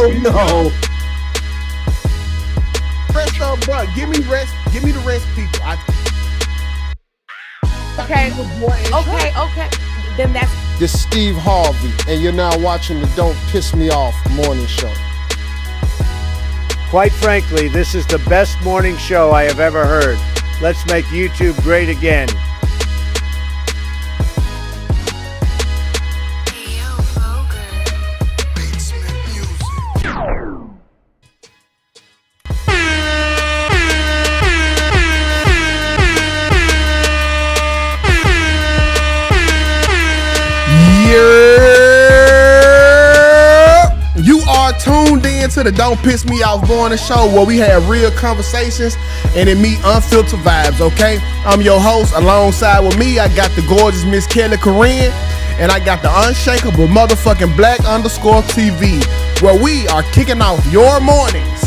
Oh no. Rest up, bro. Give me rest. Give me the rest, people. Okay. Then that's This is Steve Harvey, and you're now watching the Don't Piss Me Off morning show. Quite frankly, this is the best morning show I have ever heard. Let's make YouTube great again. You are tuned in to the Don't Piss Me Off morning show where we have real conversations and it meet unfiltered vibes, okay? I'm your host. Alongside with me, I got the gorgeous Miss Kellie Corinne and I got the unshakable motherfucking Black_TV where we are kicking off your mornings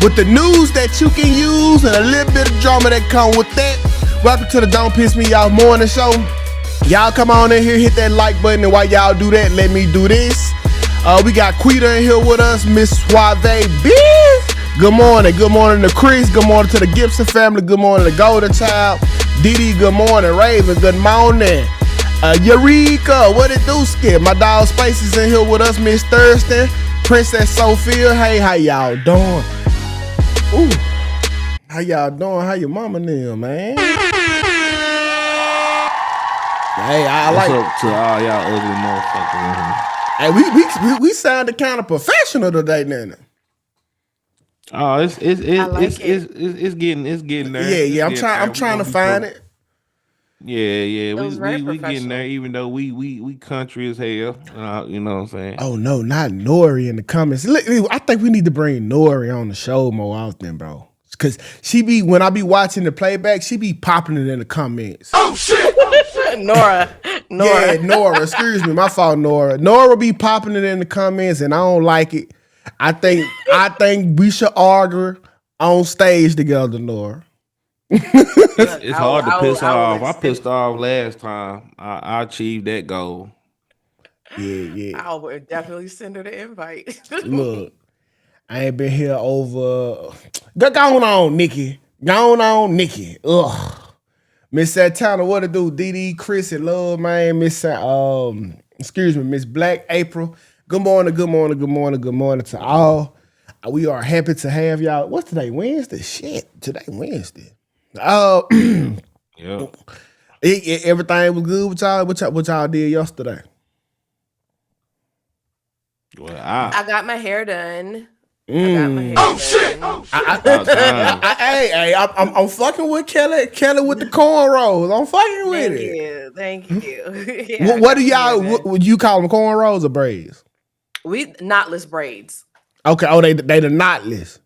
with the news that you can use and a little bit of drama that come with that. Welcome to the Don't Piss Me Off morning show. Y'all come on in here, hit that like button, and while y'all do that, let me do this. We got Quita in here with us, Miss Suave Biz. Good morning to Chris. Good morning to the Gibson family. Good morning to Golden Child. Didi, good morning. Raven, good morning. Eureka, what it do, Skip? My dog Space is in here with us, Miss Thurston. Princess Sophia, hey, how y'all doing? Ooh, how y'all doing? How your mama and man? Hey, I What's like up to all y'all ugly motherfuckers? Hey, we sounded kind of professional today, Nana. Oh, it's getting there. Yeah, I'm trying to find it. Yeah. It was very We getting professional. there, even though we country as hell. You know what I'm saying? Oh no, not Nori in the comments. Look, I think we need to bring Nori on the show more often, bro. Cause she be when I be watching the playback, she be popping it in the comments. Oh shit! Nora. Yeah, Nora. Excuse me, my fault, Nora. Nora be popping it in the comments, and I don't like it. I think we should argue on stage together, Nora. It's hard to piss off. I pissed off last time. I achieved that goal. Yeah. I would definitely send her the invite. Look, I ain't been here over. Go on, Nikki. Go on, Nikki. Ugh. Miss Santana, what it do? Didi, Chris, and Love, man. Miss Miss Black, April. Good morning to all. We are happy to have y'all. What's today? Wednesday? Shit, today Wednesday. Yeah. Everything was good with y'all. What y'all did yesterday? Well, I got my hair done. I'm fucking with Kelly with the cornrows. I'm fucking with it. Thank you. Yeah, What do y'all? What would you call them? Cornrows or braids? We knotless braids. Okay. Oh, they the knotless.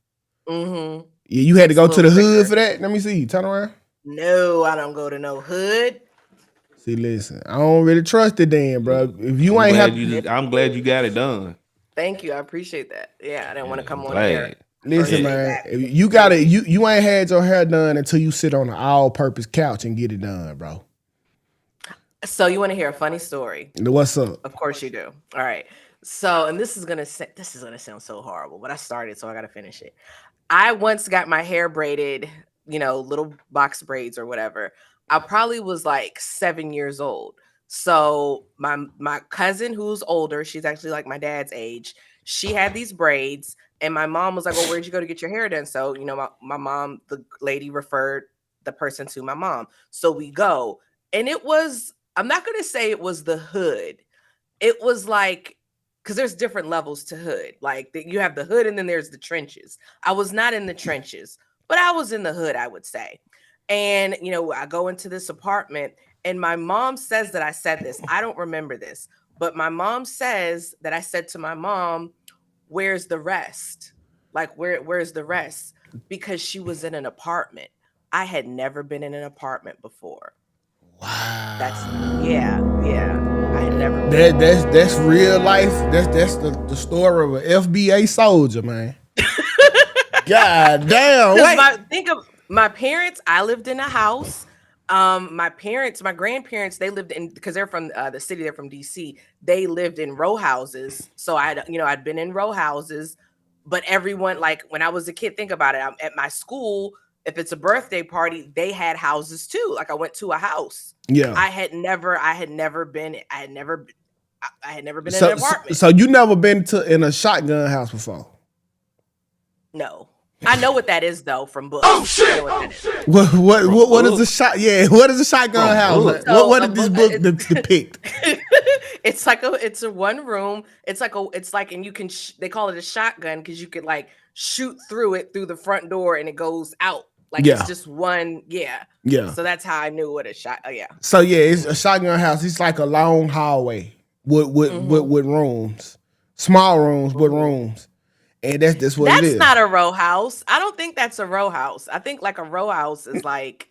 Mm-hmm. Yeah, you had to go to the hood for that. Let me see. Turn around. No, I don't go to no hood. See, listen, I don't really trust it, then, bro. If you I'm glad you got it done. Thank you. I appreciate that. Yeah, I didn't want to come on here. Listen, man, you got it. You ain't had your hair done until you sit on an all-purpose couch and get it done, bro. So you want to hear a funny story? What's up? Of course you do. All right. So, and this is gonna sound so horrible, but I started, so I gotta finish it. I once got my hair braided, little box braids or whatever. I probably was like 7 years old. So my cousin, who's older, she's actually like my dad's age. She had these braids, and my mom was like, "Well, where'd you go to get your hair done?" So my mom, the lady, referred the person to my mom. So we go, and it was. I'm not gonna say it was the hood. It was like, because there's different levels to hood. Like you have the hood and then there's the trenches. I was not in the trenches, but I was in the hood, I would say. And, I go into this apartment and my mom says that I said this. I don't remember this, but my mom says that I said to my mom, "Where's the rest?" Like, where's the rest? Because she was in an apartment. I had never been in an apartment before. Wow. Yeah. I had never. That's real life. That's the story of an FBA soldier, man. God damn. Think of my parents. I lived in a house. My grandparents, they lived in, because they're from the city. They're from DC. They lived in row houses. So I'd been in row houses. But everyone, like when I was a kid, think about it. I'm at my school. If it's a birthday party, they had houses too. Like I went to a house. Yeah. I had never been in an apartment. So you never been in a shotgun house before? No. I know what that is though from books. Oh shit! I know what that is. What is the shot? Yeah, what is a shotgun house? So what did this book depict? It's a one room. It's like, and you can they call it a shotgun because you could like shoot through it through the front door and it goes out. Like it's just one, yeah. So that's how I knew what a So it's a shotgun house. It's like a long hallway with rooms, small rooms with rooms. And that's what it is. That's not a row house. I don't think that's a row house. I think like a row house is like,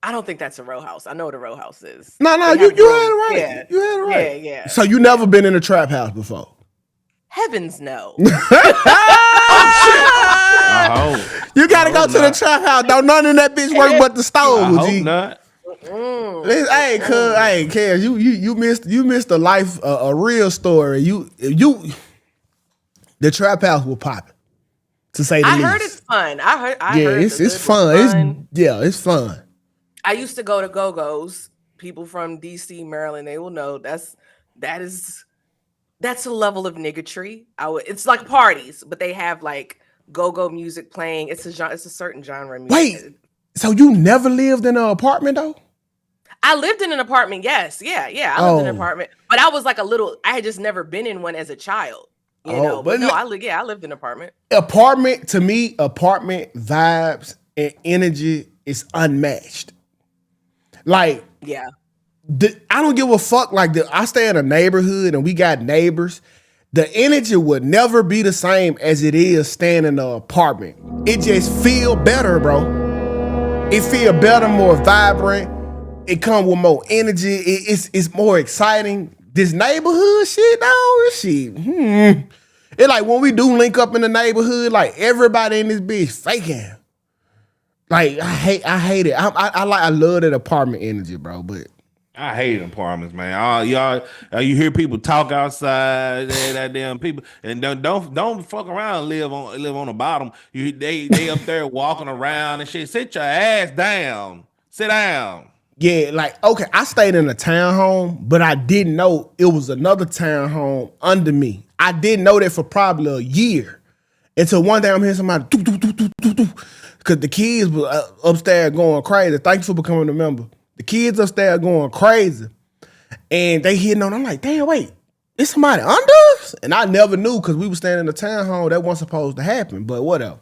I don't think that's a row house. I know what a row house is. No, you had it right. Yeah. You had it right. Yeah. So you never been in a trap house before? Heavens no. You gotta go to the trap house. Don't none of that bitch work but the stove. I hope not. Hey, cuz, you missed a life, a real story. The trap house will pop, to say the least. I heard it's fun. I heard it's fun. It's fun. I used to go to Go-Go's. People from DC, Maryland, they will know that's a level of niggatry. It's like parties, but they have like go-go music playing. It's a certain genre of music. Wait, so you never lived in an apartment though? I lived in an apartment. Yes, yeah. I lived in an apartment, but I was like I had just never been in one as a child. You know, but no, I lived in an apartment. Apartment, to me, apartment vibes and energy is unmatched. Like, yeah. I don't give a fuck. Like, I stay in a neighborhood and we got neighbors. The energy would never be the same as it is staying in an apartment. It just feel better, bro. It feel better, more vibrant. It come with more energy. It's more exciting. This neighborhood shit, It's like when we do link up in the neighborhood, like everybody in this bitch faking. Like I hate it. I love that apartment energy, bro. But I hate apartments, man. You hear people talk outside, that damn people, and don't fuck around. And live on the bottom. They up there walking around and shit. Sit your ass down. Sit down. Yeah, like, okay, I stayed in a townhome, but I didn't know it was another townhome under me. I didn't know that for probably a year. Until one day I'm hearing somebody, because the kids were upstairs going crazy. Thank you for becoming a member. The kids upstairs going crazy. And they hitting on, I'm like, damn, wait, is somebody under us? And I never knew because we were staying in a townhome. That wasn't supposed to happen, but whatever.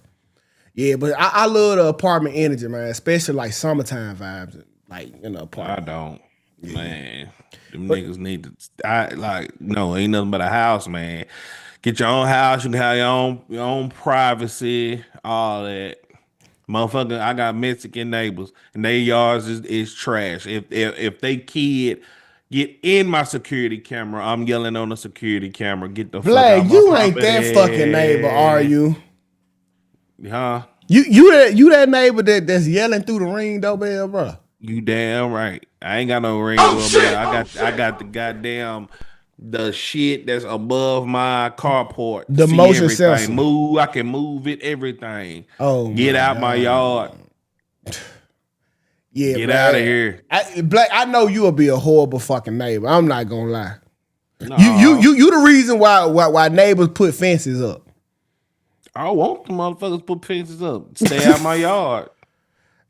Yeah, but I love the apartment energy, man, especially like summertime vibes. Like, in the apartment. I don't. Yeah. Man. Them niggas need to ain't nothing but a house, man. Get your own house, you can have your own privacy, all that. Motherfucker, I got Mexican neighbors and their yards is trash. If they kid get in my security camera, I'm yelling on the security camera, get the Black, fuck out you my ain't property. that fucking neighbor, are you? Huh? You that neighbor that's yelling through the ring doorbell, bro. You damn right. I ain't got no ring doorbell. I got the goddamn the shit that's above my carport. The motion sensor. I can move it, everything. Oh, get out my yard. Yeah, get out of here. Black, I know you'll be a horrible fucking neighbor. I'm not gonna lie. No. You the reason why neighbors put fences up. I want the motherfuckers put fences up. Stay out my yard.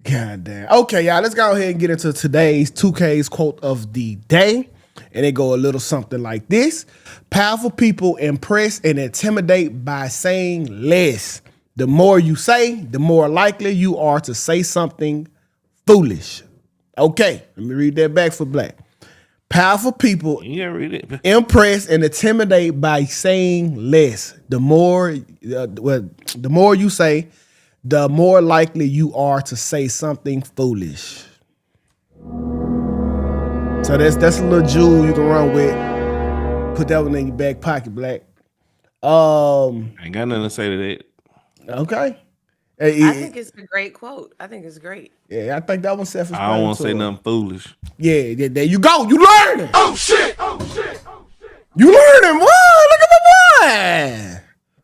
God damn. Okay, y'all, let's go ahead and get into today's Tukay's quote of the day. And it go a little something like this. Powerful people impress and intimidate by saying less. The more you say, the more likely you are to say something foolish. Okay, let me read that back for Black. Powerful people impress and intimidate by saying less. The more you say, the more likely you are to say something foolish. So that's a little jewel you can run with. Put that one in your back pocket, Black. Ain't got nothing to say to that. Okay. I think it's a great quote. I think it's great. Yeah, I think that one's self-explanatory. I don't want to say nothing foolish. Yeah, there you go. You learning. Oh shit. You learning, boy. Look at my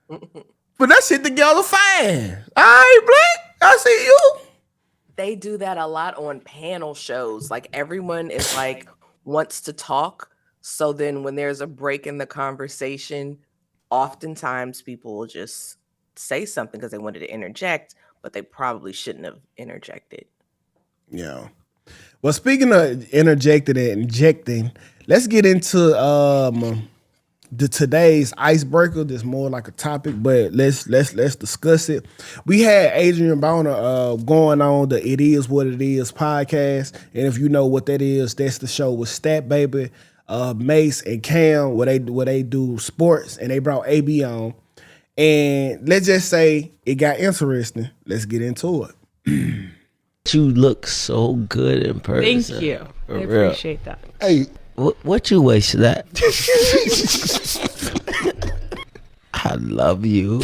boy. But that shit together fine. All right, Black. I see you. They do that a lot on panel shows. Like everyone is like wants to talk. So then when there's a break in the conversation, oftentimes people will just say something because they wanted to interject, but they probably shouldn't have interjected. Yeah. Well, speaking of interjecting and injecting, let's get into the today's icebreaker. That's more like a topic, but let's discuss it. We had Adrien Broner going on the It Is What It Is podcast, and if you know what that is, that's the show with Stat Baby, Mace, and Cam, where they do sports, and they brought AB on. And let's just say it got interesting. Let's get into it. You look so good in person. Thank you. For I real. appreciate that. Hey, What you waste that? I love you.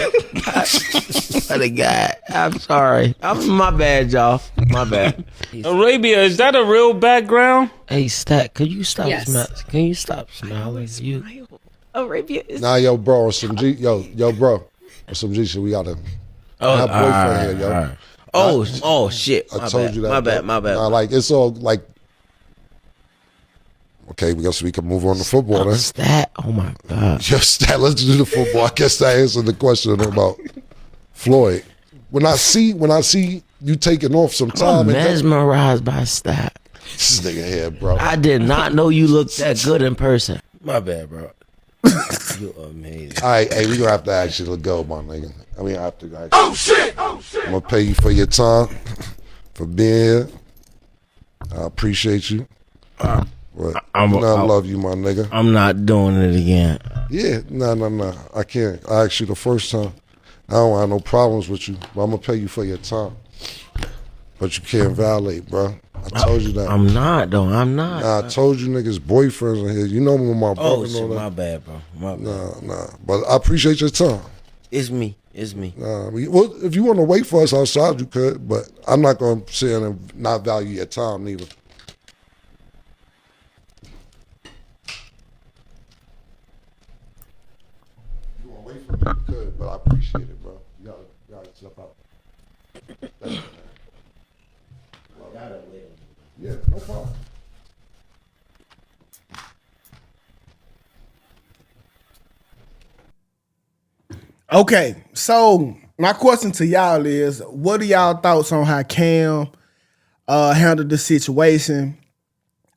What a guy. I'm sorry. My bad, y'all. My bad. Arabia, is that a real background? Hey, Stat, could you stop Yes. smiling? Can you stop smiling? You. Arabia is nah, yo, bro, or some G, yo, bro, or some G shit. We gotta. I have boyfriend here, yo. all right. Oh, shit. I told you that. My bad. Nah, like it's all like. Okay, we can move on to football then. Stat. Oh my God. Just that. Let's do the football. I guess that answered the question about Floyd. When I see you taking off some I'm time, mesmerized by Stat. this nigga here, bro. I did not know you looked that good in person. My bad, bro. You amazing. All right, hey, we gonna have to actually go, my nigga. I mean, I have to. Actually, oh shit! I'm gonna pay you for your time, for being here. I appreciate you. But I love you, my nigga. I'm not doing it again. Yeah, no. I can't. I asked you the first time. I don't have no problems with you, but I'm gonna pay you for your time. But you can't violate, bro. I told you that. I'm not, though. I'm not. Nah, I told you niggas boyfriends in here. You know me with my brother Oh, and all shit, that. my bad, bro. My bad. Nah. But I appreciate your time. It's me. Well, if you want to wait for us outside, you could, but I'm not going to sit here and not value your time neither. If you want to wait for me, you could, but I appreciate it, bro. You gotta step out. Yeah, no problem. Okay, so my question to y'all is, what are y'all thoughts on how Cam handled the situation?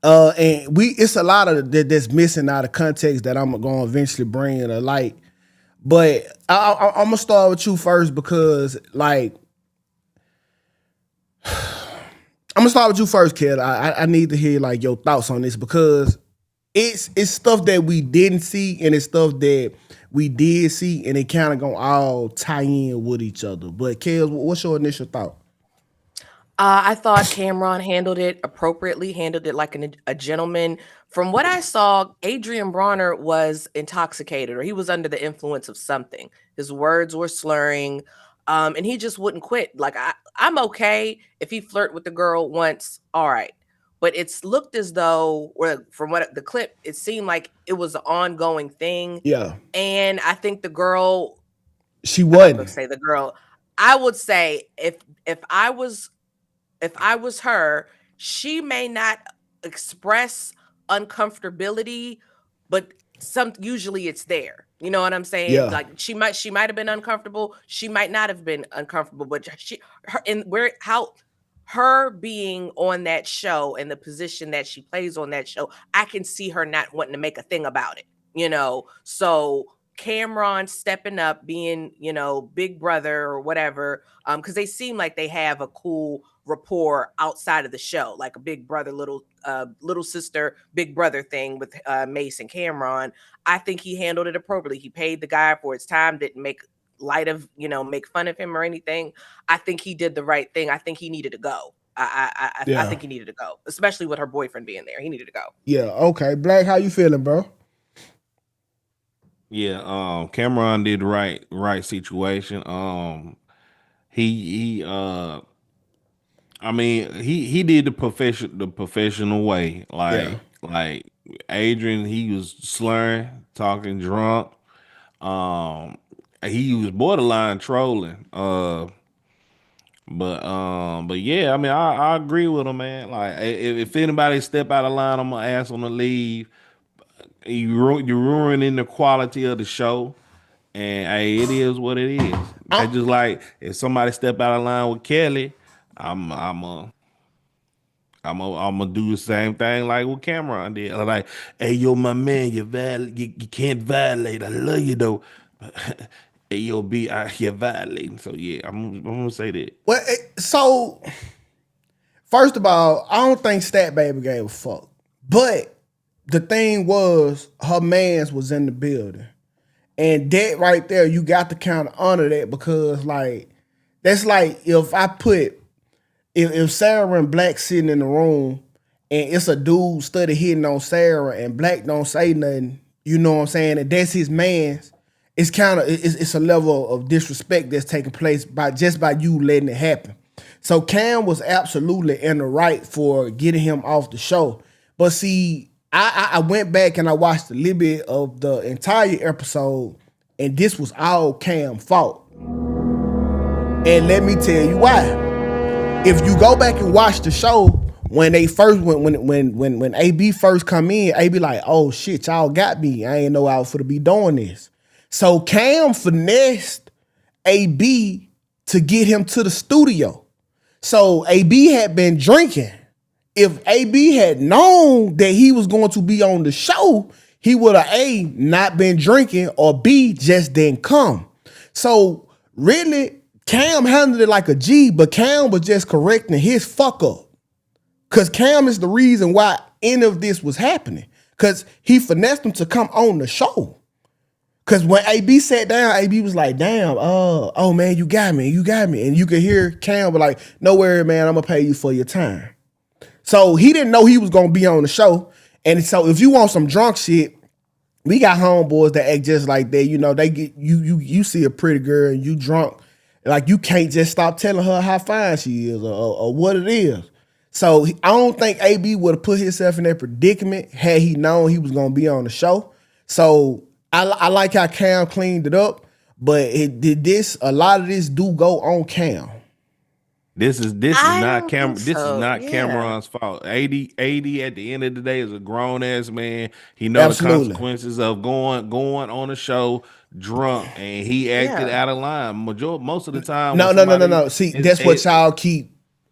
And it's a lot of that's missing out of context that I'm gonna eventually bring to light. But I'm gonna start with you first because, like, I'm gonna start with you first, kid. I need to hear like your thoughts on this because it's stuff that we didn't see and it's stuff that we did see, and it kind of gonna all tie in with each other. But Kels, what's your initial thought? I thought Cameron handled it appropriately, handled it like a gentleman. From what I saw, Adrien Broner was intoxicated or he was under the influence of something. His words were slurring, and he just wouldn't quit. Like, I'm okay if he flirt with the girl once, all right. But it's looked as though, or from what the clip, it seemed like it was an ongoing thing. Yeah. And I think the girl, She I wasn't. would say the girl, I would say if I was her, she may not express uncomfortability, but usually it's there. You know what I'm saying? Yeah. Like she might have been uncomfortable. She might not have been uncomfortable, but her being on that show and the position that she plays on that show, I can see her not wanting to make a thing about it, you know? So Cameron stepping up, being, big brother or whatever, because they seem like they have a cool rapport outside of the show, like a big brother, little sister, big brother thing with Mace and Cameron. I think he handled it appropriately. He paid the guy for his time, didn't make light of, make fun of him or anything. I think he did the right thing. I think he needed to go. I think he needed to go, especially with her boyfriend being there. He needed to go. Yeah. Okay. Black, how you feeling, bro? Yeah, Cameron did the right situation. He did the professional way. Like Adrien, he was slurring, talking drunk. he was borderline trolling. But yeah, I mean, I agree with him, man. Like, if anybody step out of line, I'm gonna ask them to leave. You're ruining the quality of the show, and hey, it is what it is. It's just like if somebody step out of line with Kelly, I'm gonna do the same thing like what Cameron did. I'm like, hey, yo, my man, you can't violate. I love you though. Hey, yo, you're violating. So yeah, I'm gonna say that. Well, so first of all, I don't think Stat Baby gave a fuck. But the thing was, her mans was in the building. And that right there, you got to kind of honor that because, like, that's like if Sarah and Black sitting in the room and it's a dude study hitting on Sarah and Black don't say nothing, you know what I'm saying? And that's his man's. It's kind of it's a level of disrespect that's taking place by you letting it happen. So Cam was absolutely in the right for getting him off the show. But see, I went back and I watched a little bit of the entire episode, and this was all Cam's fault. And let me tell you why. If you go back and watch the show, when AB first come in, AB like, oh shit, y'all got me. I ain't know I was for to be doing this. So Cam finessed AB to get him to the studio. So AB had been drinking. If AB had known that he was going to be on the show, he would have A, not been drinking, or B, just didn't come. So really, Cam handled it like a G, but Cam was just correcting his fuck up. Because Cam is the reason why any of this was happening. Because he finessed him to come on the show. Because when AB sat down, AB was like, damn, oh man, you got me. And you could hear Cam be like, no worry, man, I'm going to pay you for your time. So he didn't know he was going to be on the show. And so if you want some drunk shit, we got homeboys that act just like that. You know, they get you see a pretty girl and you drunk. Like, you can't just stop telling her how fine she is or what it is. So I don't think AB would have put himself in that predicament had he known he was going to be on the show. So I like how Cam cleaned it up, but a lot of this do go on Cam. This is not Cameron's fault. 80 at the end of the day is a grown ass man. He knows the consequences of going on the show drunk, and he acted out of line. Most of the time. No. See, that's what y'all keep.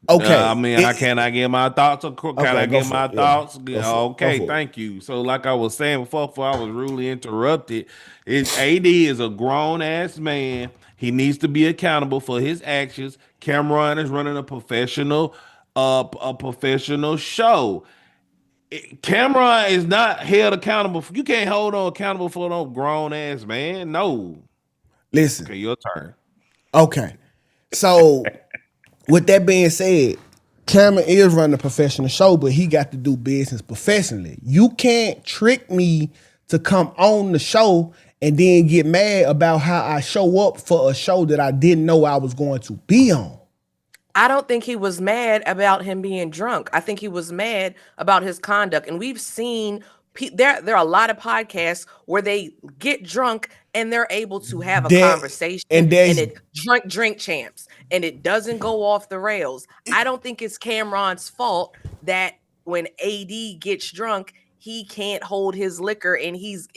Okay. I mean, can I get my thoughts? Thoughts? Okay, thank you. So, like I was saying before I was rudely interrupted, AD is a grown ass man. He needs to be accountable for his actions. Cameron is running a professional show. Cameron is not held accountable. You can't hold on accountable for no grown ass man. No. Listen. Okay, your turn. Okay. So, with that being said, Cameron is running a professional show, but he got to do business professionally. You can't trick me to come on the show and then get mad about how I show up for a show that I didn't know I was going to be on. I don't think he was mad about him being drunk. I think he was mad about his conduct. And we've seen there are a lot of podcasts where they get drunk and they're able to have a conversation and it drink champs and it doesn't go off the rails. I don't think it's Cameron's fault that when AD gets drunk, he can't hold his liquor and he's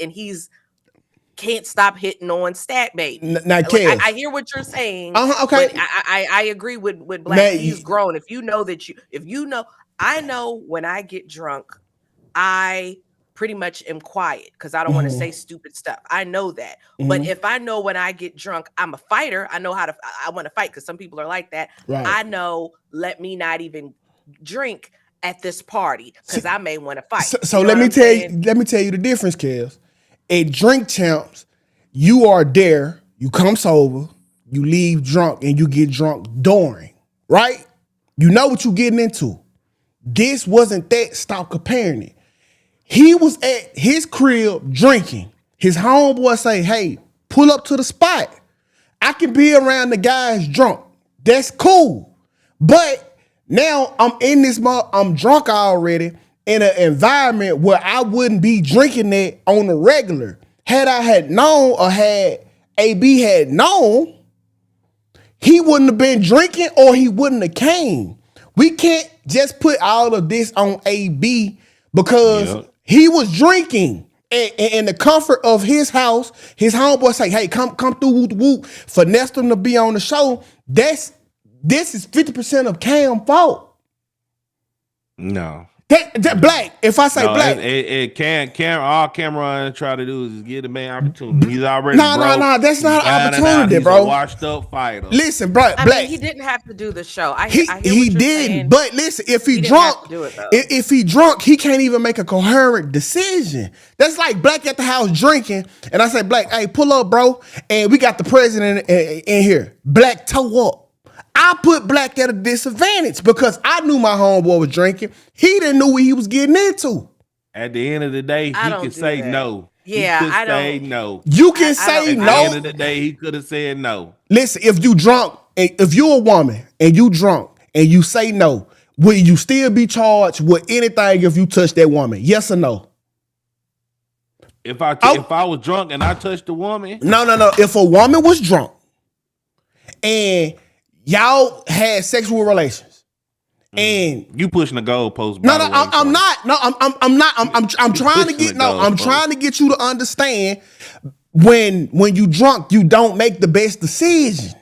can't stop hitting on Stat Baby. I hear what you're saying. Okay. But I agree with Black. He's grown. If you know, I know when I get drunk, I pretty much am quiet because I don't want to say stupid stuff. I know that. But if I know when I get drunk, I'm a fighter. I know I want to fight because some people are like that. Right. I know, let me not even drink at this party because I may want to fight. So let me tell you the difference, Kels. At Drink Champs, you are there, you come sober, you leave drunk, and you get drunk during, right? You know what you're getting into. This wasn't that. Stop comparing it. He was at his crib drinking. His homeboy say, hey, pull up to the spot. I can be around the guys drunk. That's cool. But now I'm drunk already in an environment where I wouldn't be drinking it on the regular. Had I had known or had AB had known, he wouldn't have been drinking or he wouldn't have came. We can't just put all of this on AB because he was drinking. In the comfort of his house, his homeboy say, hey, come through whoop whoop, finesse them to be on the show. This is 50% of Cam's fault. No. That Black, if I say Black. All Cameron try to do is give the man opportunity. He's already No, that's not an opportunity, he's bro. A washed up fighter. Listen, bro, I Black. mean, he didn't have to do the show. He did, but listen, if he drunk, if he drunk, he can't even make a coherent decision. That's like Black at the house drinking, and I say, Black, hey, pull up, bro, and we got the president in here. Black toe up. I put Black at a disadvantage because I knew my homeboy was drinking. He didn't know what he was getting into. At the end of the day, he could say no. Yeah, I don't say no. You can say no. At the end of the day, he could have said no. Listen, if you drunk, if you're a woman and you drunk and you say no, will you still be charged with anything if you touch that woman? Yes or no? If I was drunk and I touched a woman? No. If a woman was drunk and y'all had sexual relations, and you pushing the goalpost. No, I'm not. No, I'm not. I'm trying to get. No, I'm trying to get you to understand. When you drunk, you don't make the best decision.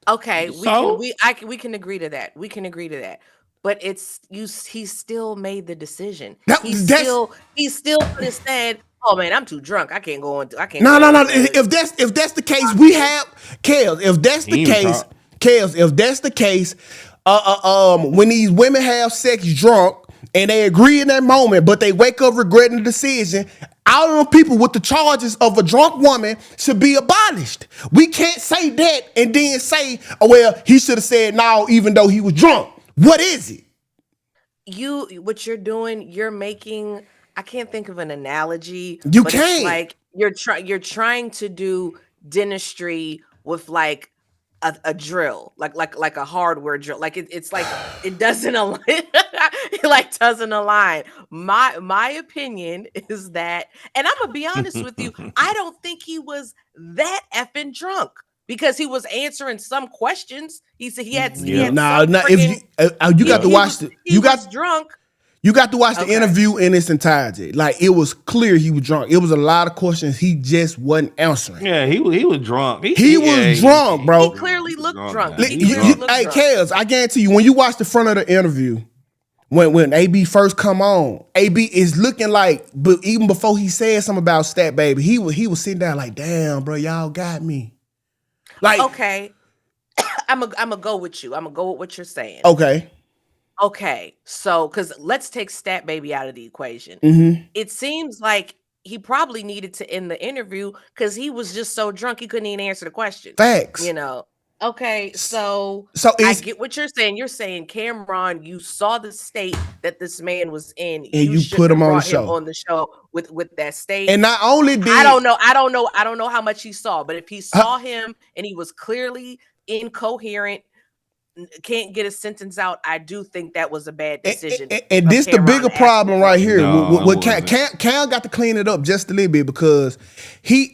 Okay, we can agree to that. We can agree to that. But it's you. He still made the decision. He still could have said, "Oh man, I'm too drunk. I can't go on. I can't." No. If that's the case, we have Kels. If that's the case, Kels. If that's the case, when these women have sex drunk and they agree in that moment, but they wake up regretting the decision, all of them people with the charges of a drunk woman should be abolished. We can't say that and then say, "Oh well, he should have said no, even though he was drunk." What is it? What you're doing, you're making, I can't think of an analogy. You can't. Like you're trying to do dentistry with like a drill, like a hardware drill. Like it's like it doesn't align. It like doesn't align. My opinion is that, and I'm gonna be honest with you, I don't think he was that effing drunk. Because he was answering some questions. He said he had. You got to watch the. You got drunk. You got to watch the interview in its entirety. Like it was clear he was drunk. It was a lot of questions he just wasn't answering. Yeah, he was drunk. He was drunk, bro. He clearly looked drunk. Hey, Kels, I guarantee you, when you watch the front of the interview, when AB first come on, AB is looking like, but even before he said something about Stat Baby, he was sitting down like, damn, bro, y'all got me. Like, okay, I'm gonna go with you. I'm gonna go with what you're saying. Okay. So, because let's take Stat Baby out of the equation. Mm-hmm. It seems like he probably needed to end the interview because he was just so drunk he couldn't even answer the question. Facts. You know. Okay, so I get what you're saying. You're saying, Cameron, you saw the state that this man was in, and you put him on the show with that state. And not only did I don't know how much he saw, but if he saw him and he was clearly incoherent, can't get a sentence out, I do think that was a bad decision. And this the bigger problem right here. Cam got to clean it up just a little bit because he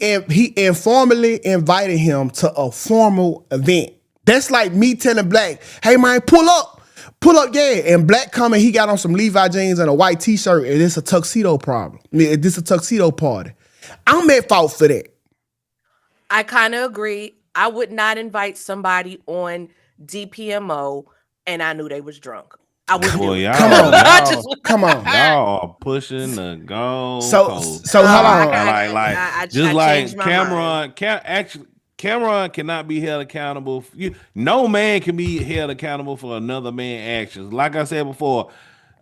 informally invited him to a formal event. That's like me telling Black, hey man, pull up, yeah. And Black coming, he got on some Levi jeans and a white t-shirt, and it's a tuxedo problem. This a tuxedo party. I'm at fault for that. I kind of agree. I would not invite somebody on DPMO and I knew they was drunk. I wouldn't. Come on. Y'all are pushing the goal. So hold on. Like Cameron Cameron cannot be held accountable. No man can be held accountable for another man's actions. Like I said before,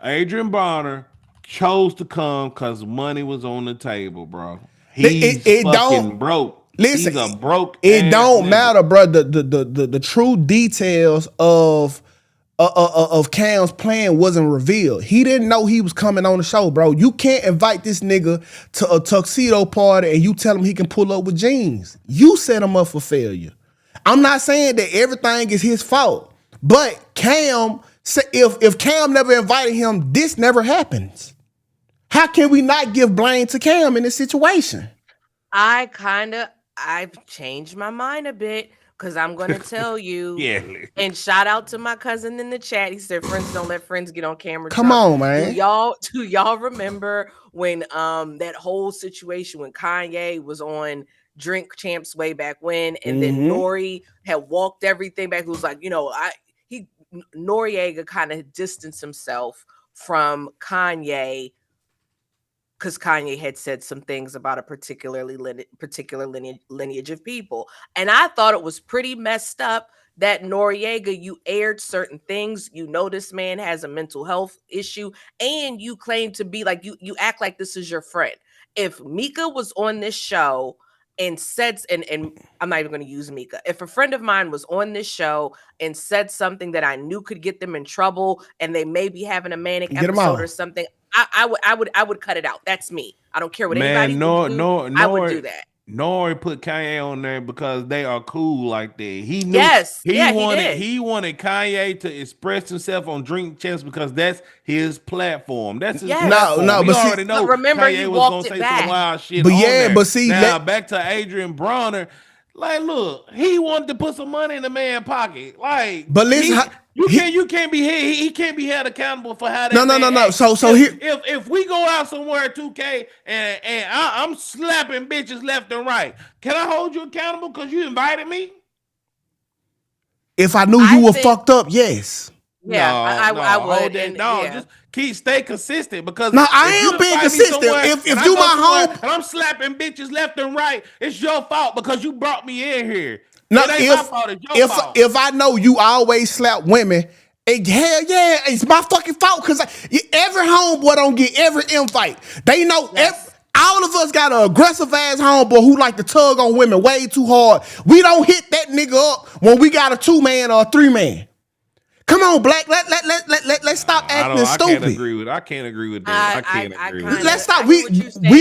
Adrien Broner chose to come because money was on the table, bro. He's fucking broke. Listen, he's a broke. It don't matter, bro. The true details of Cam's plan wasn't revealed. He didn't know he was coming on the show, bro. You can't invite this nigga to a tuxedo party and you tell him he can pull up with jeans. You set him up for failure. I'm not saying that everything is his fault, but Cam, if Cam never invited him, this never happens. How can we not give blame to Cam in this situation? I kind of I've changed my mind a bit because I'm going to tell you. Yeah. And shout out to my cousin in the chat. He said, "Friends don't let friends get on camera." Come drunk." on, man. Do y'all remember when that whole situation when Kanye was on Drink Champs way back when, and then Nori had walked everything back? It was like, Noriega kind of distanced himself from Kanye because Kanye had said some things about a particular lineage of people. And I thought it was pretty messed up that Noriega, you aired certain things. You know this man has a mental health issue, and you claim to be like, you act like this is your friend. If Mika was on this show and said, and I'm not even going to use Mika. If a friend of mine was on this show and said something that I knew could get them in trouble, and they may be having a manic episode or something, I would cut it out. That's me. I don't care what anybody do. I would do that. Nori put Kanye on there because they are cool like that. He knew. He wanted Kanye to express himself on Drink Champs because that's his platform. That's his platform. No, we but already know. Remember, Kanye was gonna say some wild shit. But on there. but see, now back to Adrien Broner. Like, look, he wanted to put some money in the man's pocket. Like, but listen, you can't be he can't be held accountable for how that. No. So if we go out somewhere, Tukay, and I'm slapping bitches left and right, can I hold you accountable because you invited me? If I knew you were fucked up, yes. Yeah, I would. Just stay consistent because I am being consistent. If you my home and I'm slapping bitches left and right, it's your fault because you brought me in here. No, it ain't my fault, it's your fault. If I know you always slap women, hell yeah, it's my fucking fault because every homeboy don't get every invite. They know all of us got an aggressive ass homeboy who like to tug on women way too hard. We don't hit that nigga up when we got a 2-man or a 3-man. Come on, Black. Let's stop acting stupid. I can't agree with that. I can't agree with that. Let's stop. We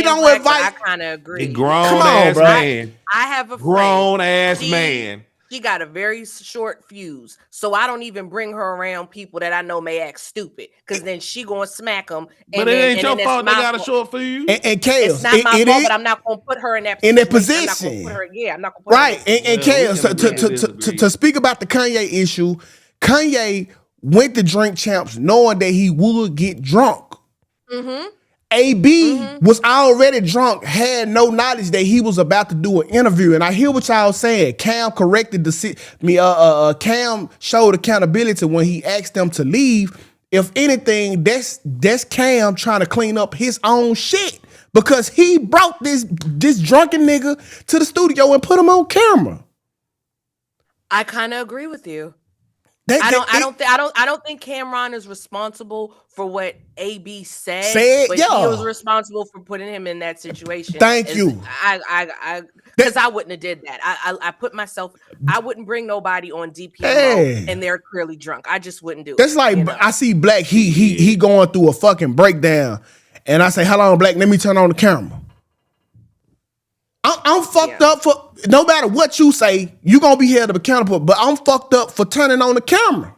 don't Black, invite. I kind of agree. Grown ass man. I have a grown ass man. She got a very short fuse, so I don't even bring her around people that I know may act stupid, because then she gonna smack them. But it ain't your fault they got a short fuse. And Chaos, it's not my fault, but I'm not gonna put her in that position. I'm not gonna put her right. And Chaos, to speak about the Kanye issue. Kanye went to Drink Champs knowing that he would get drunk. AB was already drunk, had no knowledge that he was about to do an interview. And I hear what y'all saying. Cam corrected Cam showed accountability when he asked them to leave. If anything, that's Cam trying to clean up his own shit because he brought this drunken nigga to the studio and put him on camera. I kind of agree with you. I don't think Cameron is responsible for what AB said, but he was responsible for putting him in that situation. Thank you. Because I wouldn't have did that. I wouldn't bring nobody on DPMO and they're clearly drunk. I just wouldn't do it. That's like I see Black. He going through a fucking breakdown, and I say, "Hold on, Black. Let me turn on the camera." I'm fucked up for no matter what you say, you gonna be held accountable. But I'm fucked up for turning on the camera.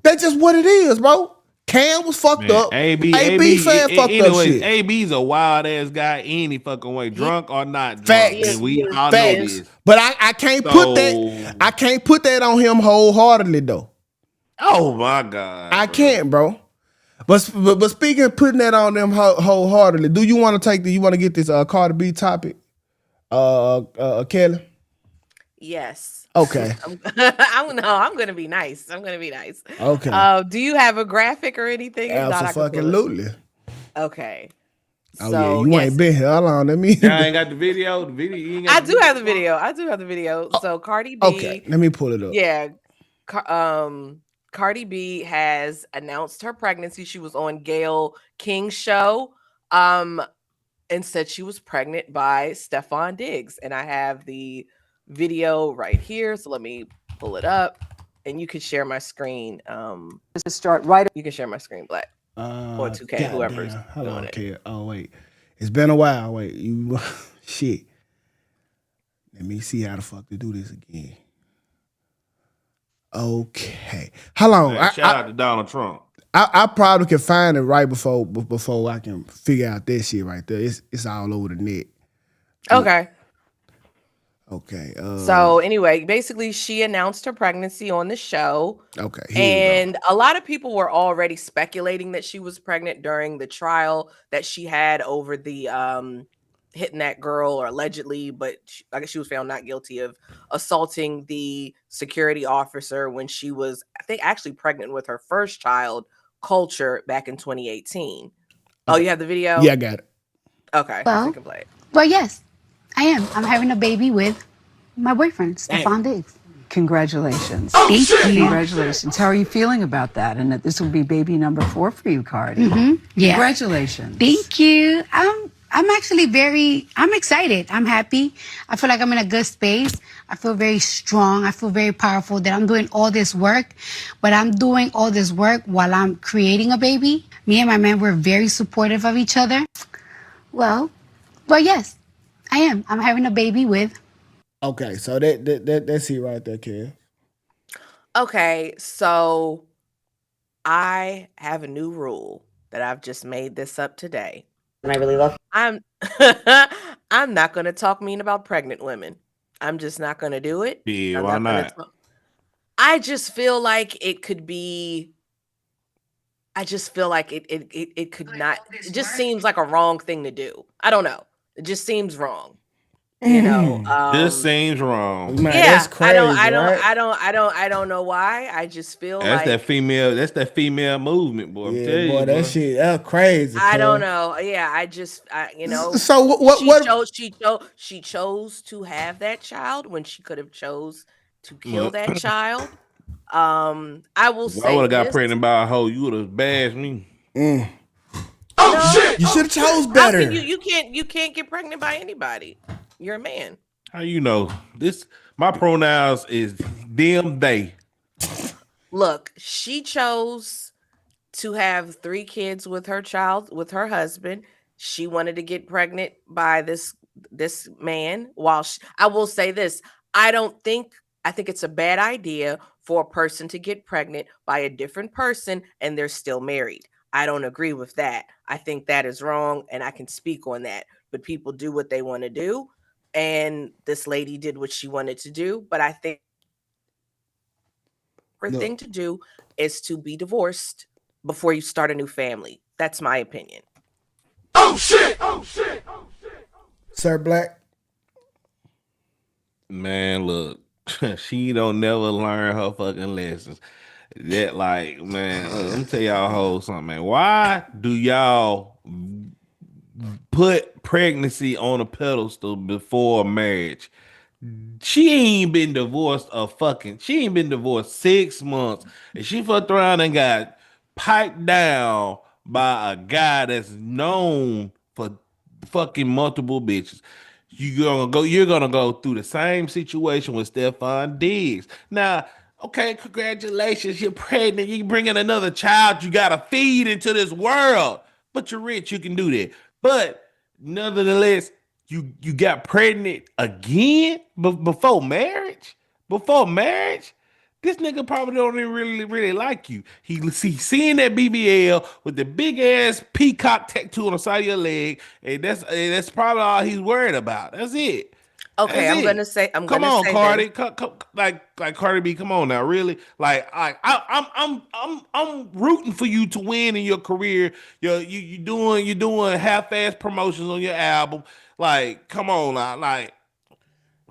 That's just what it is, bro. Cam was fucked up. AB said fucked up shit. AB's a wild ass guy any fucking way, drunk or not drunk. Facts. And we all know this. But I can't put that. I can't put that on him wholeheartedly though. Oh my God. I can't, bro. But speaking of putting that on them wholeheartedly, do you want to you want to get this Cardi B topic? Kelly? Yes. Okay. I'm gonna be nice. Okay. Do you have a graphic or anything? Absolutely. Okay. So, you ain't been here. Hold on, let me. I ain't got the video. I do have the video. So Cardi B. Okay, let me pull it up. Yeah. Cardi B has announced her pregnancy. She was on Gayle King's show. And said she was pregnant by Stefan Diggs. And I have the video right here. So let me pull it up. And you can share my screen. You can share my screen, Black. Or Tukay, whoever's doing it. Oh, wait. It's been a while. Wait. Shit. Let me see how the fuck to do this again. Okay. How long? Shout out to Donald Trump. I probably can find it right before I can figure out that shit right there. It's all over the net. Okay. Okay. So anyway, basically she announced her pregnancy on the show. Okay. Here And a lot of people were already speculating that she was pregnant during the trial that she had over the hitting that girl, or allegedly, but I guess she was found not guilty of assaulting the security officer when she was, I think, actually pregnant with her first child, Culture, back in 2018. Oh, you have the video? Yeah, I got it. Okay, so you can play it. Well, yes, I am. I'm having a baby with my boyfriend, Stefan Diggs. Congratulations. Thank you. Congratulations. How are you feeling about that? And that this will be baby number 4 for you, Cardi. Yeah. Congratulations. Thank you. I'm actually I'm excited. I'm happy. I feel like I'm in a good space. I feel very strong. I feel very powerful that I'm doing all this work, but I'm doing all this work while I'm creating a baby. Me and my man, we're very supportive of each other. Well, yes, I am. I'm having a baby with. Okay, so that's it right there, Ken. Okay, so I have a new rule that I've just made this up today. And I really love. I'm not gonna talk mean about pregnant women. I'm just not gonna do it. Yeah, I'm why gonna not? I just feel like it could be. I just feel like it could not. It just seems like a wrong thing to do. I don't know. It just seems wrong. You know, This seems wrong. Man, yeah, that's crazy, I right? don't know why. I just feel That's like that's that female movement, boy. I'm Yeah, telling boy, you, that shit, that's crazy. I don't cuz. know. Yeah, you know. So what? She chose to have that child when she could have chose to kill that child. I will If I say would have got this. pregnant by a hoe, you would have bashed me. You should have chose better. How can you can't get pregnant by anybody. You're a man. How you know this? My pronouns is them, they. Look, she chose to have 3 kids with her husband. She wanted to get pregnant by this man. I will say this, I think it's a bad idea for a person to get pregnant by a different person and they're still married. I don't agree with that. I think that is wrong, and I can speak on that. But people do what they want to do, and this lady did what she wanted to do. But I think the thing to do is to be divorced before you start a new family. That's my opinion. Oh shit! Oh shit! Oh shit! Sir Black. Man, look, she don't never learn her fucking lessons. That like, man, look, let me tell y'all whole something, man. Why do y'all put pregnancy on a pedestal before marriage? She ain't been divorced she ain't been divorced 6 months, and she fucked around and got piped down by a guy that's known for fucking multiple bitches. You're gonna go through the same situation with Stefan Diggs. Now, okay, congratulations, you're pregnant, you bringing another child you gotta feed into this world. But you're rich, you can do that. But nonetheless, you got pregnant again before marriage? Before marriage? This nigga probably don't even really like you. He seeing that BBL with the big ass peacock tattoo on the side of your leg, and that's probably all he's worried about. That's it. Okay, That's I'm it. gonna say Come on, Cardi. this. Like Cardi B. Come on now, really. I'm rooting for you to win in your career. You doing half-ass promotions on your album. Like, come on now. Like,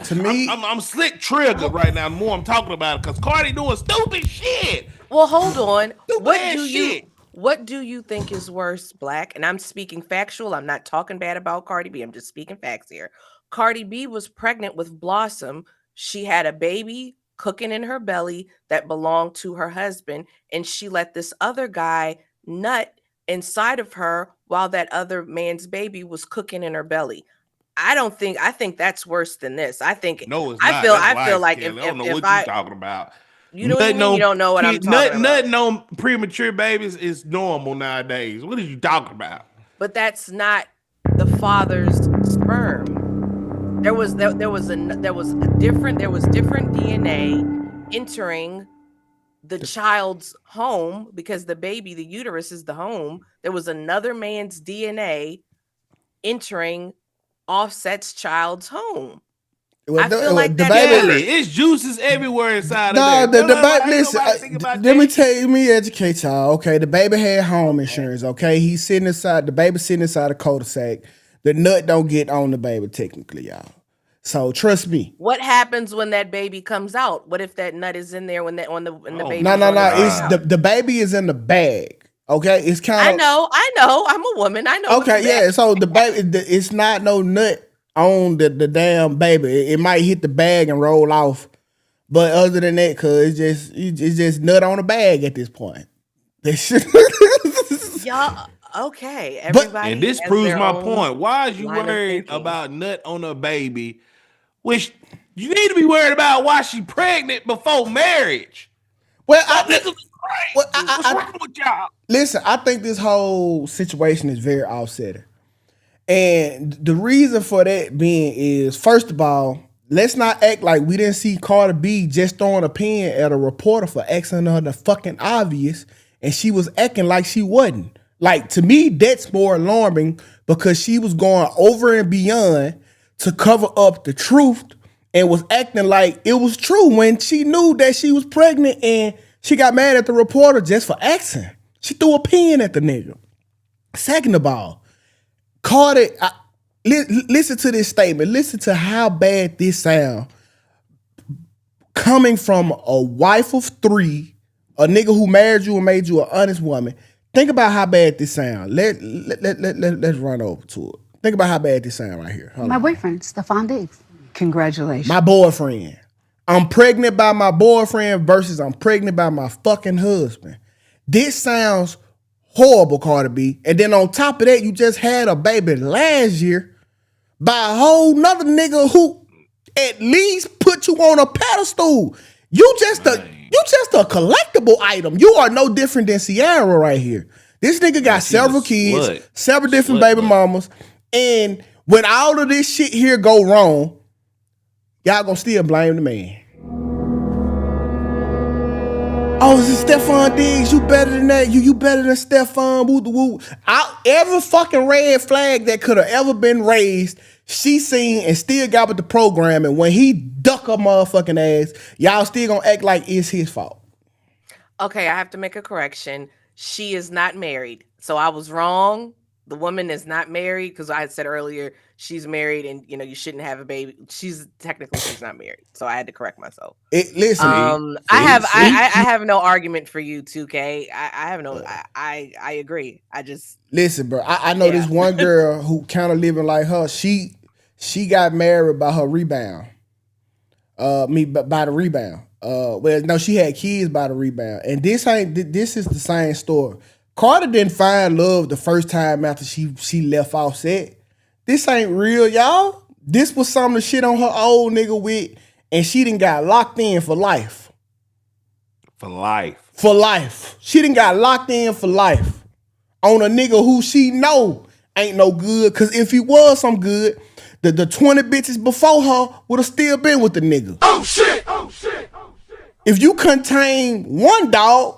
To me, I'm slick triggered right now. The more I'm talking about it, because Cardi doing stupid shit. Well, hold on. Shit. What do you think is worse, Black? And I'm speaking factual. I'm not talking bad about Cardi B. I'm just speaking facts here. Cardi B was pregnant with Blossom. She had a baby cooking in her belly that belonged to her husband, and she let this other guy nut inside of her while that other man's baby was cooking in her belly. I think that's worse than this. I think No, it's I not. feel That's I feel life, like Kelly. if I don't know what I you're talking about. you don't mean you don't know what I'm talking about. Nothing on premature babies is normal nowadays. What are you talking about? But that's not the father's sperm. There was different DNA entering the child's home because the uterus is the home. There was another man's DNA entering Offset's child's home. I feel like the that baby. It's juices everywhere inside No, of there. the baby. Ain't Listen, nobody think about let me that. tell you, let me educate y'all. Okay, the baby had home insurance. Okay, he's sitting inside. The baby sitting inside a cul-de-sac. The nut don't get on the baby technically, y'all. So trust me. What happens when that baby comes out? What if that nut is in there when the baby? No. It's the baby is in the bag. Okay, it's kind of. I know. I'm a woman. I know. Okay, yeah. So the baby, it's not no nut on the damn baby. It might hit the bag and roll off, but other than that, cause it's just nut on the bag at this point. Y'all, okay. Everybody, And this has proves their my own point. Why is you line of worried thinking. about nut on a baby? Which you need to be worried about why she pregnant before marriage. Well, Niggas is crazy. What's wrong with y'all? Listen, I think this whole situation is very offsetting. And the reason for that being is, first of all, let's not act like we didn't see Cardi B just throwing a pen at a reporter for asking her the fucking obvious, and she was acting like she wasn't. Like, to me, that's more alarming because she was going over and beyond to cover up the truth and was acting like it was true when she knew that she was pregnant, and she got mad at the reporter just for asking. She threw a pen at the nigga. Second of all, Cardi, listen to this statement. Listen to how bad this sound. Coming from a wife of 3, a nigga who married you and made you an honest woman. Think about how bad this sound. Let's run over to it. Think about how bad this sound right here. Hold My on. boyfriend, Stefan Diggs. Congratulations. My boyfriend. I'm pregnant by my boyfriend versus I'm pregnant by my fucking husband. This sounds horrible, Cardi B. And then on top of that, you just had a baby last year by a whole nother nigga who at least put you on a pedestal. You just a collectible item. You are no different than Ciara right here. This nigga got several kids, several different baby mamas. And when all of this shit here go wrong, y'all gonna still blame the man. Oh, is it Stefan Diggs? You better than that. You better than Stefan. Woo. Every fucking red flag that could have ever been raised, she seen and still got with the program. And when he duck her motherfucking ass, y'all still gonna act like it's his fault. Okay, I have to make a correction. She is not married. So I was wrong. The woman is not married because I had said earlier she's married and you shouldn't have a baby. She's not married. So I had to correct myself. Listen, I have no argument for you, Tukay. I agree. I just listen, bro. I know this one girl who kind of living like her. She got married by her rebound. By the rebound. Well, no, she had kids by the rebound. And this is the same story. Carter didn't find love the first time after she left Offset. This ain't real, y'all. This was some of the shit on her old nigga with, and she done got locked in for life. For life. For life. She done got locked in for life on a nigga who she know ain't no good. Cause if he was some good, the 20 bitches before her would have still been with the nigga. Oh shit. If you contain one dog,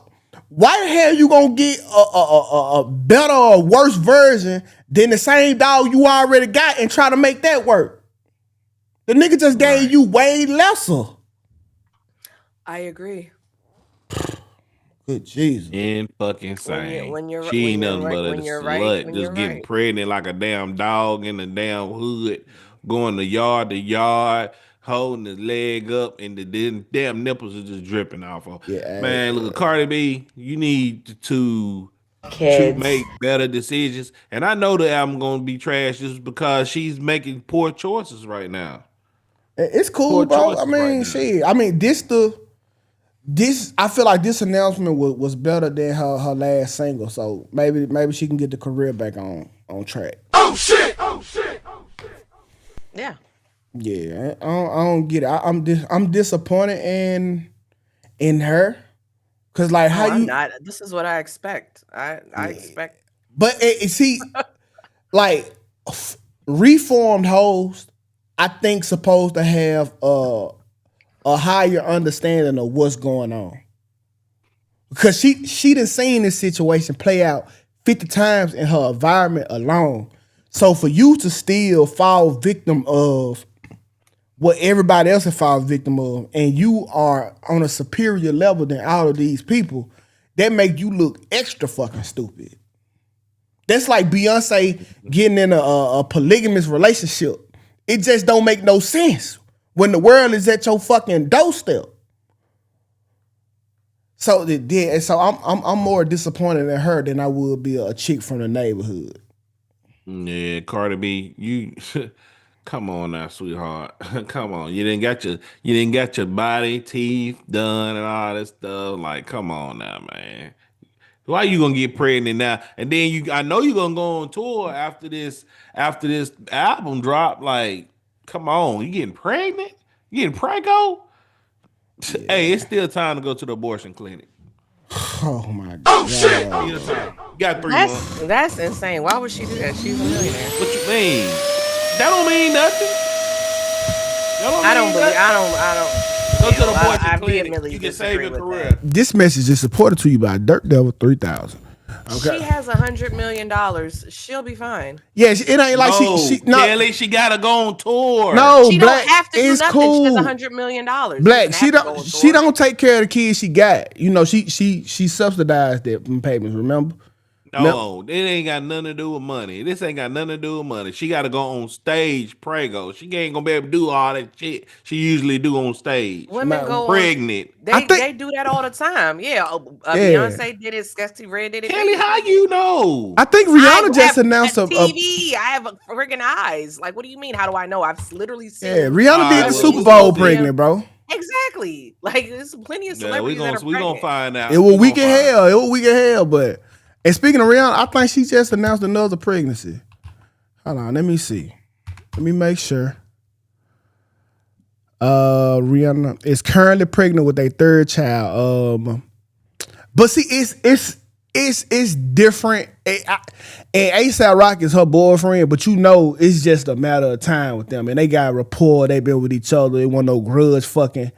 why the hell you gonna get a better or worse version than the same dog you already got and try to make that work? The nigga just gave you way lesser. I agree. Good Jesus. Insane. When you're she ain't nothing right, but a slut, just getting pregnant like a damn dog in the damn hood, going to yard, holding his leg up, and the damn nipples are just dripping off of. Yeah, man, look, Cardi B, you need to make better decisions. And I know the album gonna be trash just because she's making poor choices right now. It's cool, bro. I mean, shit. I mean, this I feel like this announcement was better than her last single. So maybe she can get the career back on track. Oh shit! Yeah. Yeah, I don't get it. I'm disappointed in her, cause like I'm not. This is what I expect. I expect. But see, like reformed hoes, I think supposed to have a higher understanding of what's going on, because she done seen this situation play out 50 times in her environment alone. So for you to still fall victim of what everybody else has fallen victim of, and you are on a superior level than all of these people, that make you look extra fucking stupid. That's like Beyonce getting in a polygamous relationship. It just don't make no sense when the world is at your fucking doorstep. So I'm more disappointed in her than I would be a chick from the neighborhood. Yeah, Cardi B, you come on now, sweetheart. Come on. You didn't got your body, teeth done and all this stuff. Like, come on now, man. Why you gonna get pregnant now? And then I know you're gonna go on tour after this album drop. Like, come on, you getting pregnant? You getting preggo? Yeah. Hey, it's still time to go to the abortion clinic. Oh my god. Oh shit! You got 3 months. That's insane. Why would she do that? She's a millionaire. What you mean? That don't mean nothing. I don't. Go to the abortion clinic. You can save your career. This message is supported to you by Dirt Devil 3000. Okay. She has $100 million. She'll be fine. Yeah, it ain't like she Kelly, she gotta go on tour. No, she Black, don't have to do nothing. Cool. She has $100 million. Black, she don't take care of the kids she got. You know, she subsidized them payments. Remember? No, it ain't got nothing to do with money. This ain't got nothing to do with money. She got to go on stage, prego. She ain't gonna be able to do all that shit she usually do on stage. Women go pregnant. They do that all the time. Yeah, Beyonce did it. Sketchy Red did it. Kelly, how you know? I think Rihanna just announced a TV. I have friggin' eyes. Like, what do you mean? How do I know? I've literally seen. Yeah, Rihanna did the Super Bowl pregnant, bro. Exactly. Like, there's plenty of celebrities that are pregnant. We gonna find out. It was weak as hell. But. And speaking of Rihanna, I think she just announced another pregnancy. Hold on, let me see. Let me make sure. Rihanna is currently pregnant with a third child. But see, it's different. And A$AP Rocky is her boyfriend, but you know it's just a matter of time with them. And they got rapport. They been with each other. They want no grudge fucking.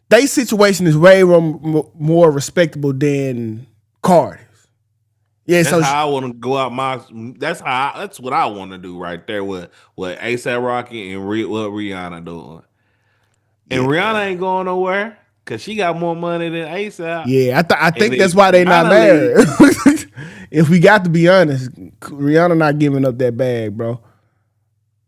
Their situation is way more respectable than Cardi's. Yeah, that's how I want to go out that's what I want to do right there with A$AP Rocky and what Rihanna doing. And Rihanna ain't going nowhere because she got more money than A$AP. Yeah, I think that's why they not married. If we got to be honest, Rihanna not giving up that bag, bro.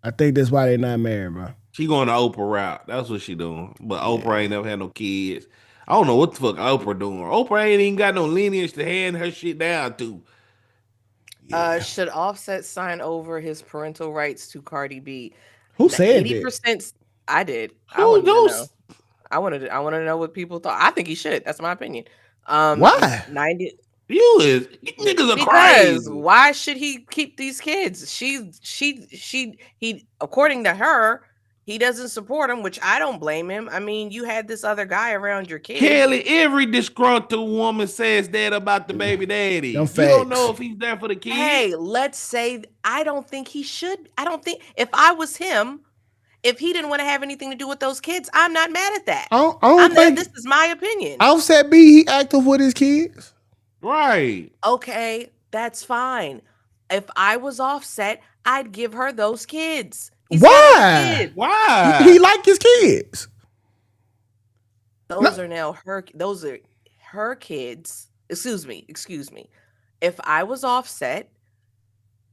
I think that's why they not married, bro. She going the Oprah route. That's what she doing. But Oprah ain't never had no kids. I don't know what the fuck Oprah doing. Oprah ain't even got no lineage to hand her shit down to. Yeah. Should Offset sign over his parental rights to Cardi B? Who said 80%? That? I did. I wanted to know what people thought. I think he should. That's my opinion. Why? 90. You niggas are crazy. Why should he keep these kids? He according to her, he doesn't support him, which I don't blame him. I mean, you had this other guy around your kid. Kelly, every disgruntled woman says that about the baby daddy. You don't know if he's there for the kids. Hey, let's say I don't think he should. I don't think if I was him, if he didn't want to have anything to do with those kids, I'm not mad at that. I don't think this is my opinion. Offset B, he active with his kids. Right. Okay, that's fine. If I was Offset, I'd give her those kids. Why? Why? He like his kids. Those are her kids. Excuse me. If I was Offset,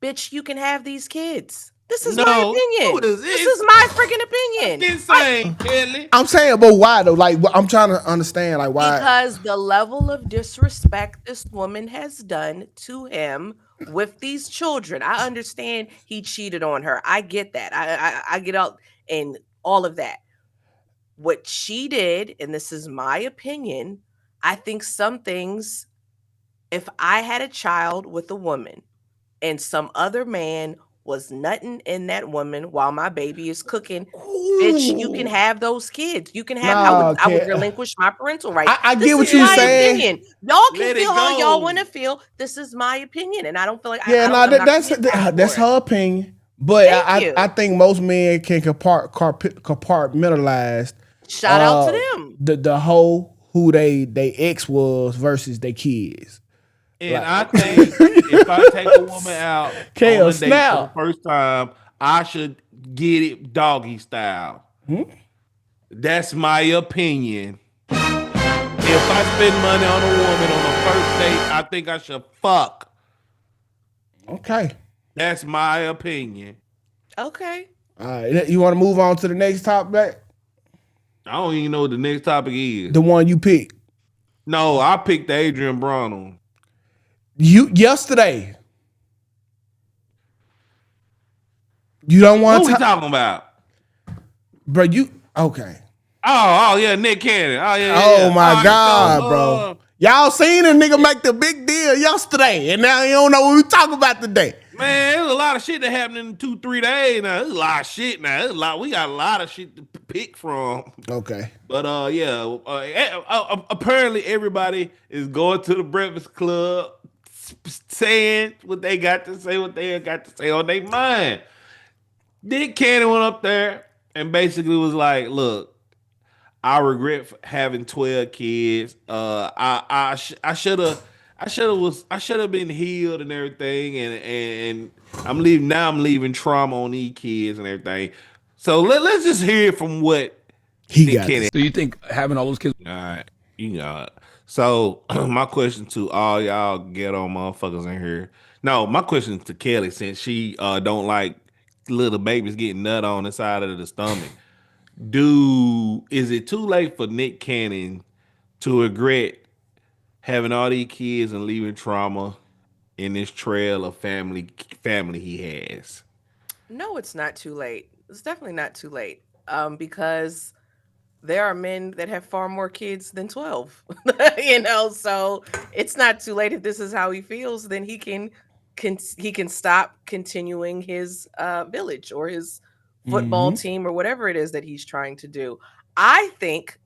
bitch, you can have these kids. This is my opinion. This is my freaking opinion. That's insane, Kelly. I'm saying, but why though? Like, I'm trying to understand, like, why? Because the level of disrespect this woman has done to him with these children. I understand he cheated on her. I get that. I get out and all of that. What she did, and this is my opinion, I think some things, if I had a child with a woman and some other man was nutting in that woman while my baby is cooking, bitch, you can have those kids. You can have. I would relinquish my parental rights. I get what you're saying. Opinion. Y'all can feel how y'all want to feel. This is my opinion, and I don't feel like that's her opinion. But I think most men can compartmentalize. Shout out to them. The whole who they ex was versus their kids. And I think if I take a woman out on a date for the first time, I should get it doggy style. That's my opinion. If I spend money on a woman on the first date, I think I should fuck. Okay. That's my opinion. Okay. All right. You want to move on to the next topic? I don't even know what the next topic is. The one you picked. No, I picked Adrien Broner. Yesterday. You don't want to talking about? Bro, okay. Oh yeah, Nick Cannon. Oh yeah. Oh my God, bro. Y'all seen a nigga make the big deal yesterday, and now you don't know what we talking about today. Man, there's a lot of shit that happened in 2-3 days now. There's a lot of shit now. There's a lot. We got a lot of shit to pick from. Okay. But apparently everybody is going to the Breakfast Club saying what they got to say, what they got to say on their mind. Nick Cannon went up there and basically was like, look, I regret having 12 kids. I should have been healed and everything, and I'm leaving trauma on these kids and everything. So let's just hear from what he got. So you think having all those kids? All right, you got it. So my question to all y'all ghetto motherfuckers in here. No, my question to Kelly, since she don't like little babies getting nut on the side of the stomach. Is it too late for Nick Cannon to regret having all these kids and leaving trauma in this trail of family he has? No, it's not too late. It's definitely not too late. Because there are men that have far more kids than 12. So it's not too late. If this is how he feels, then he can stop continuing his village or his football team or whatever it is that he's trying to do. I think,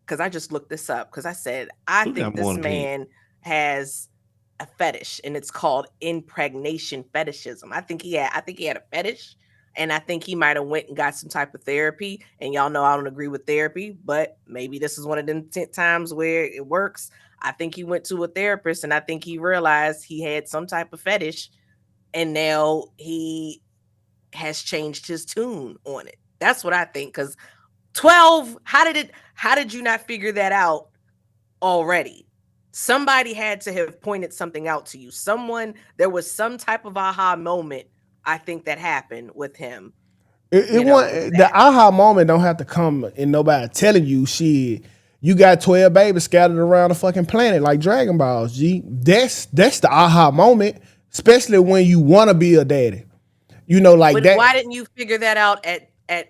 because I just looked this up, because I said I think this man has a fetish, and it's called impregnation fetishism. I think he had a fetish, and I think he might have went and got some type of therapy. And y'all know I don't agree with therapy, but maybe this is one of them times where it works. I think he went to a therapist, and I think he realized he had some type of fetish, and now he has changed his tune on it. That's what I think. Because 12, how did you not figure that out already? Somebody had to have pointed something out to you. There was some type of aha moment, I think, that happened with him. The aha moment don't have to come in nobody telling you shit. You got 12 babies scattered around the fucking planet like Dragon Balls, G. That's the aha moment, especially when you want to be a daddy. But that. Why didn't you figure that out at I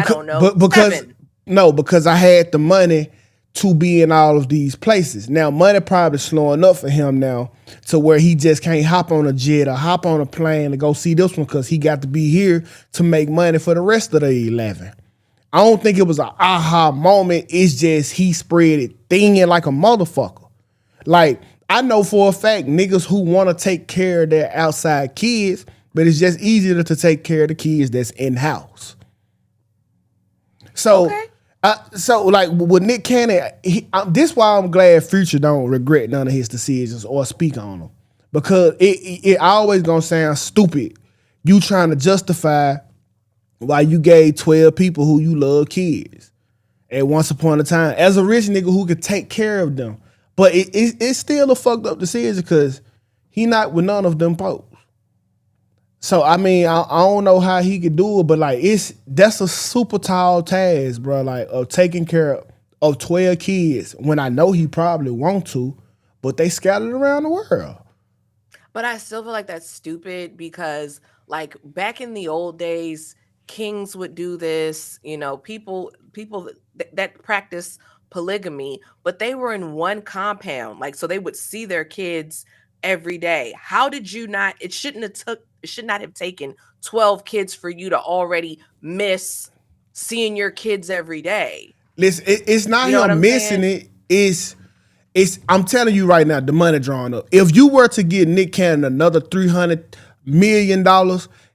don't know, because 7? No, because I had the money to be in all of these places. Now, money probably slowing up for him now to where he just can't hop on a jet or hop on a plane to go see this one because he got to be here to make money for the rest of the 11. I don't think it was an aha moment. It's just he spread it thinking like a motherfucker. Like, I know for a fact niggas who want to take care of their outside kids, but it's just easier to take care of the kids that's in-house. So, okay. Like with Nick Cannon, this why I'm glad Future don't regret none of his decisions or speak on them. Because it always gonna sound stupid. You trying to justify why you gave 12 people who you love kids at once upon a time as a rich nigga who could take care of them. But it's still a fucked up decision because he not with none of them folks. So I mean, I don't know how he could do it, but like that's a super tall task, bro. Like of taking care of 12 kids when I know he probably want to, but they scattered around the world. But I still feel like that's stupid because, like, back in the old days, kings would do this. People that practice polygamy, but they were in one compound, like, so they would see their kids every day. How did you not? It should not have taken 12 kids for you to already miss seeing your kids every day. Listen, it's not him missing it. It's I'm telling you right now, the money drawn up. If you were to get Nick Cannon another $300 million,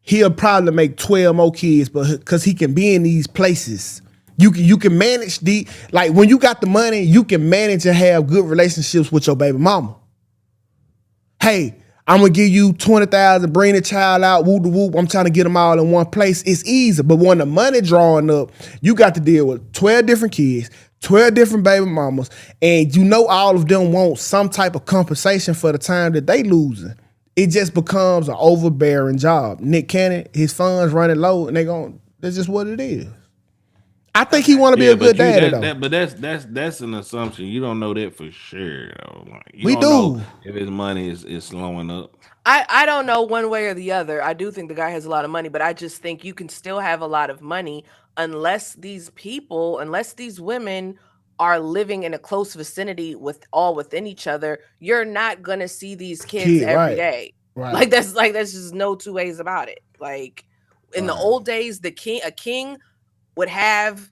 he'll probably make 12 more kids, but because he can be in these places. You can manage like when you got the money, you can manage to have good relationships with your baby mama. Hey, I'm gonna give you 20,000, bring the child out, whoop the whoop. I'm trying to get them all in one place. It's easy, but when the money drawing up, you got to deal with 12 different kids, 12 different baby mamas, and you know all of them want some type of compensation for the time that they losing. It just becomes an overbearing job. Nick Cannon, his funds running low, and that's just what it is. I think he want to be a good daddy, though. But that's an assumption. You don't know that for sure. Though. Like, you We don't do. know if his money is slowing up. I don't know one way or the other. I do think the guy has a lot of money, but I just think you can still have a lot of money unless these women are living in a close vicinity within each other. You're not gonna see these kids every day. Right. Like that's just no two ways about it. Like in the old days, a king would have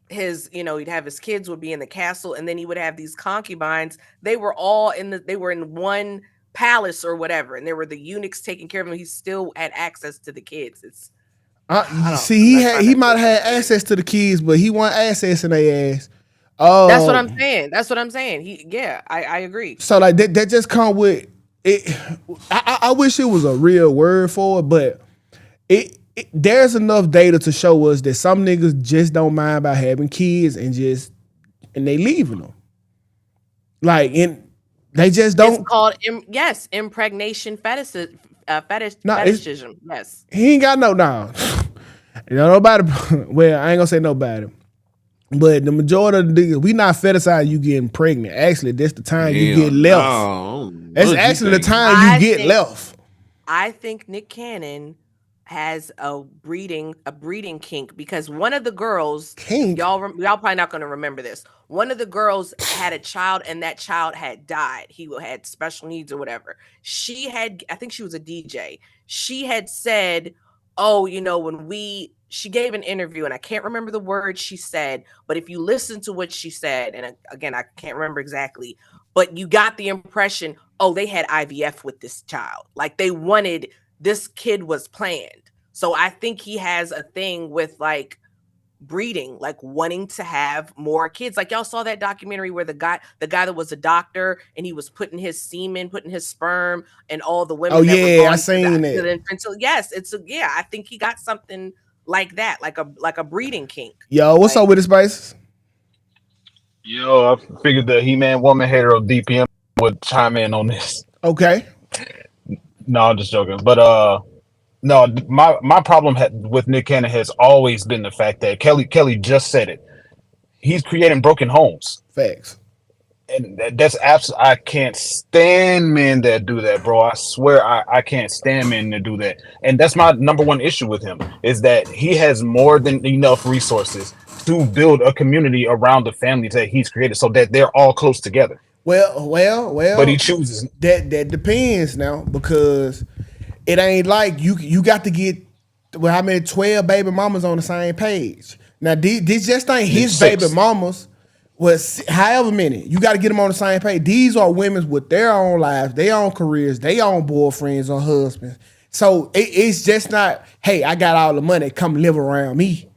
his, he'd have his kids would be in the castle, and then he would have these concubines. They were all they were in one palace or whatever, and there were the eunuchs taking care of him. He still had access to the kids. It's he might have had access to the kids, but he wasn't accessing their ass. Oh, that's what I'm saying. I agree. So like that just come with it. I wish it was a real word for it, but there's enough data to show us that some niggas just don't mind about having kids and they leaving them. Like, and they just don't. It's called impregnation fetishism. Yes, he ain't got no. Nobody. Well, I ain't gonna say nobody. But the majority of the niggas, we not fetishizing you getting pregnant. Actually, that's the time you get left. No. That's actually the time you get left. I think Nick Cannon has a breeding kink, because one of the girls, y'all probably not going to remember this. One of the girls had a child, and that child had died. He had special needs or whatever. I think she was a DJ. She had said, she gave an interview, and I can't remember the words she said, but if you listen to what she said, and again, I can't remember exactly, but you got the impression, they had IVF with this child. Like this kid was planned. So I think he has a thing with like breeding, like wanting to have more kids. Like y'all saw that documentary where the guy that was a doctor, and he was putting his semen, putting his sperm, and all the women. I seen that. So yes, I think he got something like that, like a breeding kink. Yo, what's up with his spices? Yo, I figured the He-Man woman hater of DPMO would chime in on this. Okay. No, I'm just joking. But no, my problem with Nick Cannon has always been the fact that Kelly just said it. He's creating broken homes. Facts. And that's absolutely, I can't stand men that do that, bro. I swear I can't stand men that do that. And that's my number one issue with him, is that he has more than enough resources to build a community around the family that he's created so that they're all close together. Well. But he chooses. That depends now, because it ain't like you got to get, how many 12 baby mamas on the same page. Now, this just ain't his baby mamas. Was however many, you got to get them on the same page. These are women with their own lives, their own careers, their own boyfriends or husbands. So it's just not, hey, I got all the money, come live around me.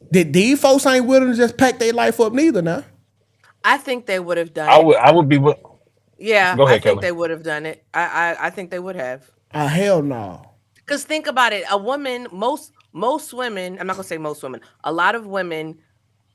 These folks ain't willing to just pack their life up neither now. I think they would have done it. I would be. Yeah, go ahead, I think they would have done it. I think they would have. Hell no. Because think about it. A woman, most women, I'm not going to say most women, a lot of women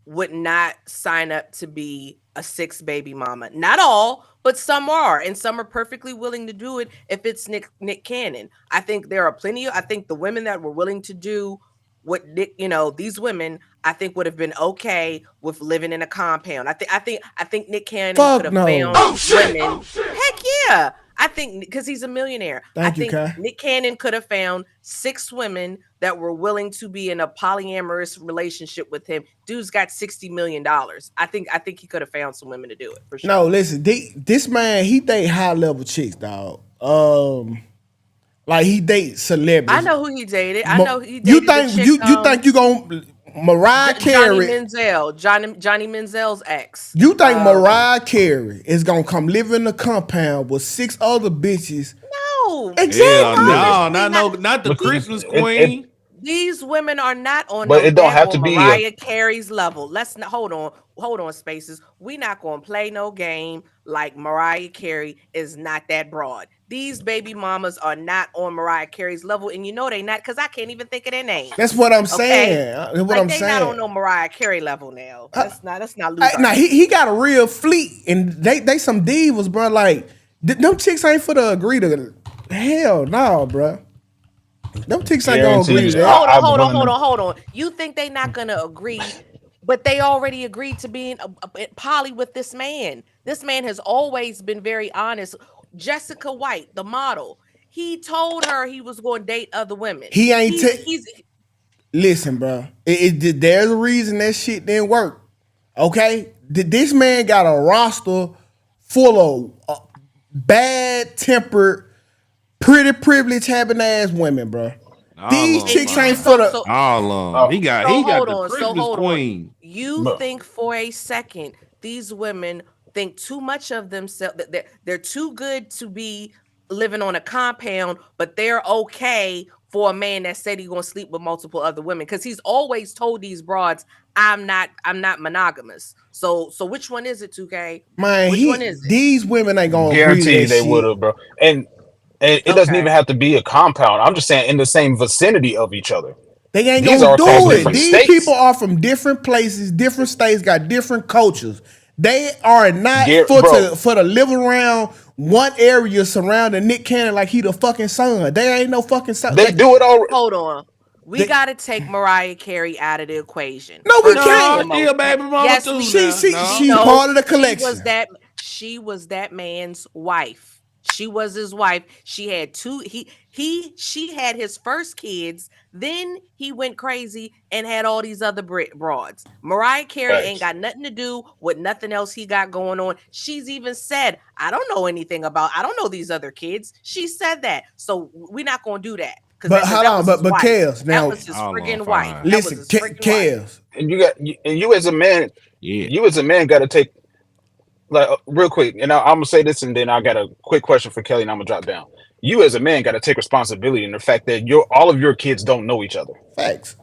would not sign up to be a 6 baby mama. Not all, but some are, and some are perfectly willing to do it if it's Nick Cannon. I think there are plenty I think the women that were willing to do what Nick, these women, I think would have been okay with living in a compound. I think Nick Cannon could have found women. Heck yeah. I think because he's a millionaire. I think Nick Cannon could have found 6 women that were willing to be in a polyamorous relationship with him. Dude's got $60 million. I think he could have found some women to do it for sure. No, listen, this man, he date high level chicks, dog. Like he dates celebrities. I know who he dated. I know he dated. You think you gonna Mariah Carey? Johnny Menzel's ex. You think Mariah Carey is gonna come live in the compound with 6 other bitches? No, exactly. No, not the Christmas queen. These women are not on But no it don't have to daggone be Mariah Carey's level. Let's not hold on, Spaces. We not gonna play no game like Mariah Carey is not that broad. These baby mamas are not on Mariah Carey's level, and you know they not because I can't even think of their name. That's what I'm Okay, saying. That's what like I'm they saying. not on no Mariah Carey level now. Let's not lose. Now he got a real fleet, and they some divas, bro. Like them chicks ain't for to agree to. Hell no, bro. Them chicks ain't gonna agree to that. Hold on. You think they not gonna agree? But they already agreed to being poly with this man. This man has always been very honest. Jessica White, the model, he told her he was going to date other women. He ain't. Listen, bro. There's a reason that shit didn't work. Okay, this man got a roster full of bad-tempered, pretty privileged having ass women, bro. These chicks ain't for the all of them. He got the privileged queen. You think for a second these women think too much of themselves, that they're too good to be living on a compound, but they're okay for a man that said he's gonna sleep with multiple other women, because he's always told these broads, I'm not monogamous. So which one is it, Tukay? Man, which one is it? These women ain't gonna guarantee they would have, bro. And it doesn't even have to be a compound. I'm just saying in the same vicinity of each other. They ain't These gonna are do it. different These states. people are from different places, different states, got different cultures. They are not for to live around one area surrounding Nick Cannon like he the fucking son. They ain't no fucking son. They do it already. Hold on. We gotta take Mariah Carey out of the equation. No, we can't. Still baby mama yes, too. She's part of the collection. She was that man's wife. She was his wife. She had two. She had his first kids. Then he went crazy and had all these other broads. Mariah Carey ain't got nothing to do with nothing else he got going on. She's even said, I don't know these other kids. She said that. So we're not gonna do that. But hold on, but Kels, now that was his freaking wife. Listen, Kels, and you as a man, you as a man got to take. Like real quick, and I'm gonna say this, and then I got a quick question for Kelly, and I'm gonna drop down. You as a man got to take responsibility in the fact that all of your kids don't know each other. Facts.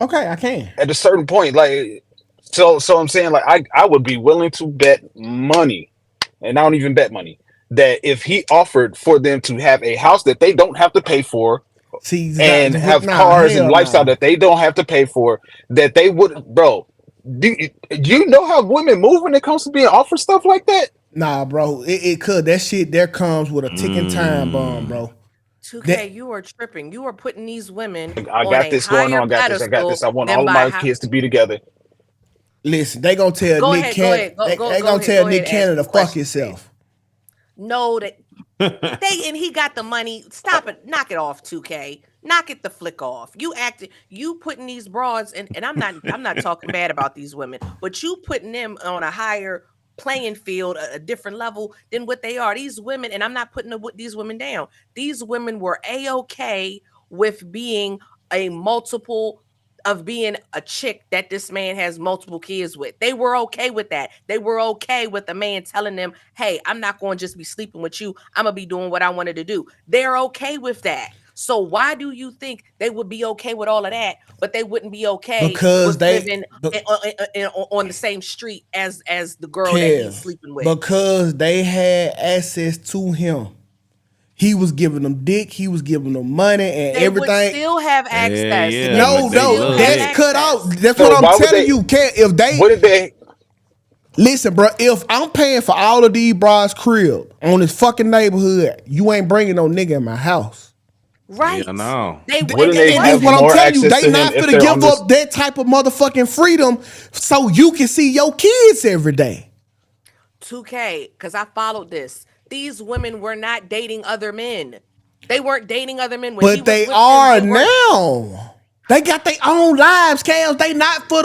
Okay, I can. At a certain point, like, so I'm saying, like, I would be willing to bet money, and I don't even bet money, that if he offered for them to have a house that they don't have to pay for, and have cars and lifestyle that they don't have to pay for, that they would, bro. Do you know how women move when it comes to being offered stuff like that? Nah, bro. It could. That shit there comes with a ticking time bomb, bro. 2K, you are tripping. You are putting these women. I got this going on. I got this. I want all of my kids to be together. Listen, they gonna tell Nick Cannon. They gonna tell Nick Cannon to fuck himself. No, and he got the money. Stop it. Knock it off, 2K. Knock it the flick off. You putting these broads, and I'm not talking bad about these women, but you putting them on a higher playing field, a different level than what they are. These women, and I'm not putting these women down. These women were A-okay with being being a chick that this man has multiple kids with. They were okay with that. They were okay with the man telling them, hey, I'm not going to just be sleeping with you. I'm going to be doing what I wanted to do. They're okay with that. So why do you think they would be okay with all of that, but they wouldn't be okay with living on the same street as the girl that he's sleeping with? Because they had access to him. He was giving them dick. He was giving them money and everything. Would still have access. No, that's cut out. That's what I'm telling you. What did they? Listen, bro. If I'm paying for all of these bras' crib on this fucking neighborhood, you ain't bringing no nigga in my house. Right. Yeah, no. That's what I'm telling you. They not gonna give up that type of motherfucking freedom so you can see your kids every day. 2K, because I followed this. These women were not dating other men. They weren't dating other men. But they are now. They got their own lives, Kels. They not for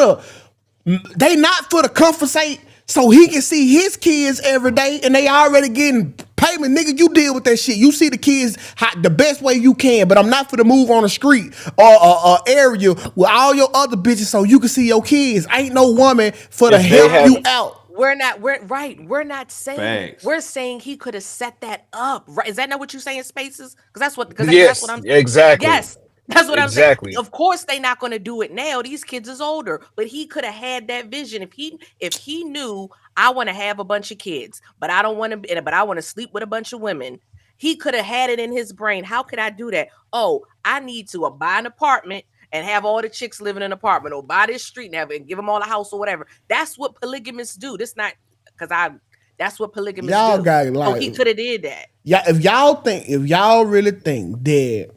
the compensate so he can see his kids every day, and they already getting payment. Nigga, you deal with that shit. You see the kids the best way you can, but I'm not for to move on the street or area with all your other bitches so you can see your kids. Ain't no woman for to help you out. We're not saying. Facts. We're saying he could have set that up. Right? Is that not what you're saying, Spaces? Because that's what I'm. Exactly. That's what Exactly. I'm saying. Of course, they're not going to do it now. These kids is older, but he could have had that vision if he knew I want to have a bunch of kids, but I don't want to. But I want to sleep with a bunch of women. He could have had it in his brain. How could I do that? Oh, I need to buy an apartment and have all the chicks live in an apartment, or buy this street and have and give them all a house or whatever. That's what polygamists do. That's not because That's what polygamists Y'all do. got like, he could have did that. Yeah, if y'all really think that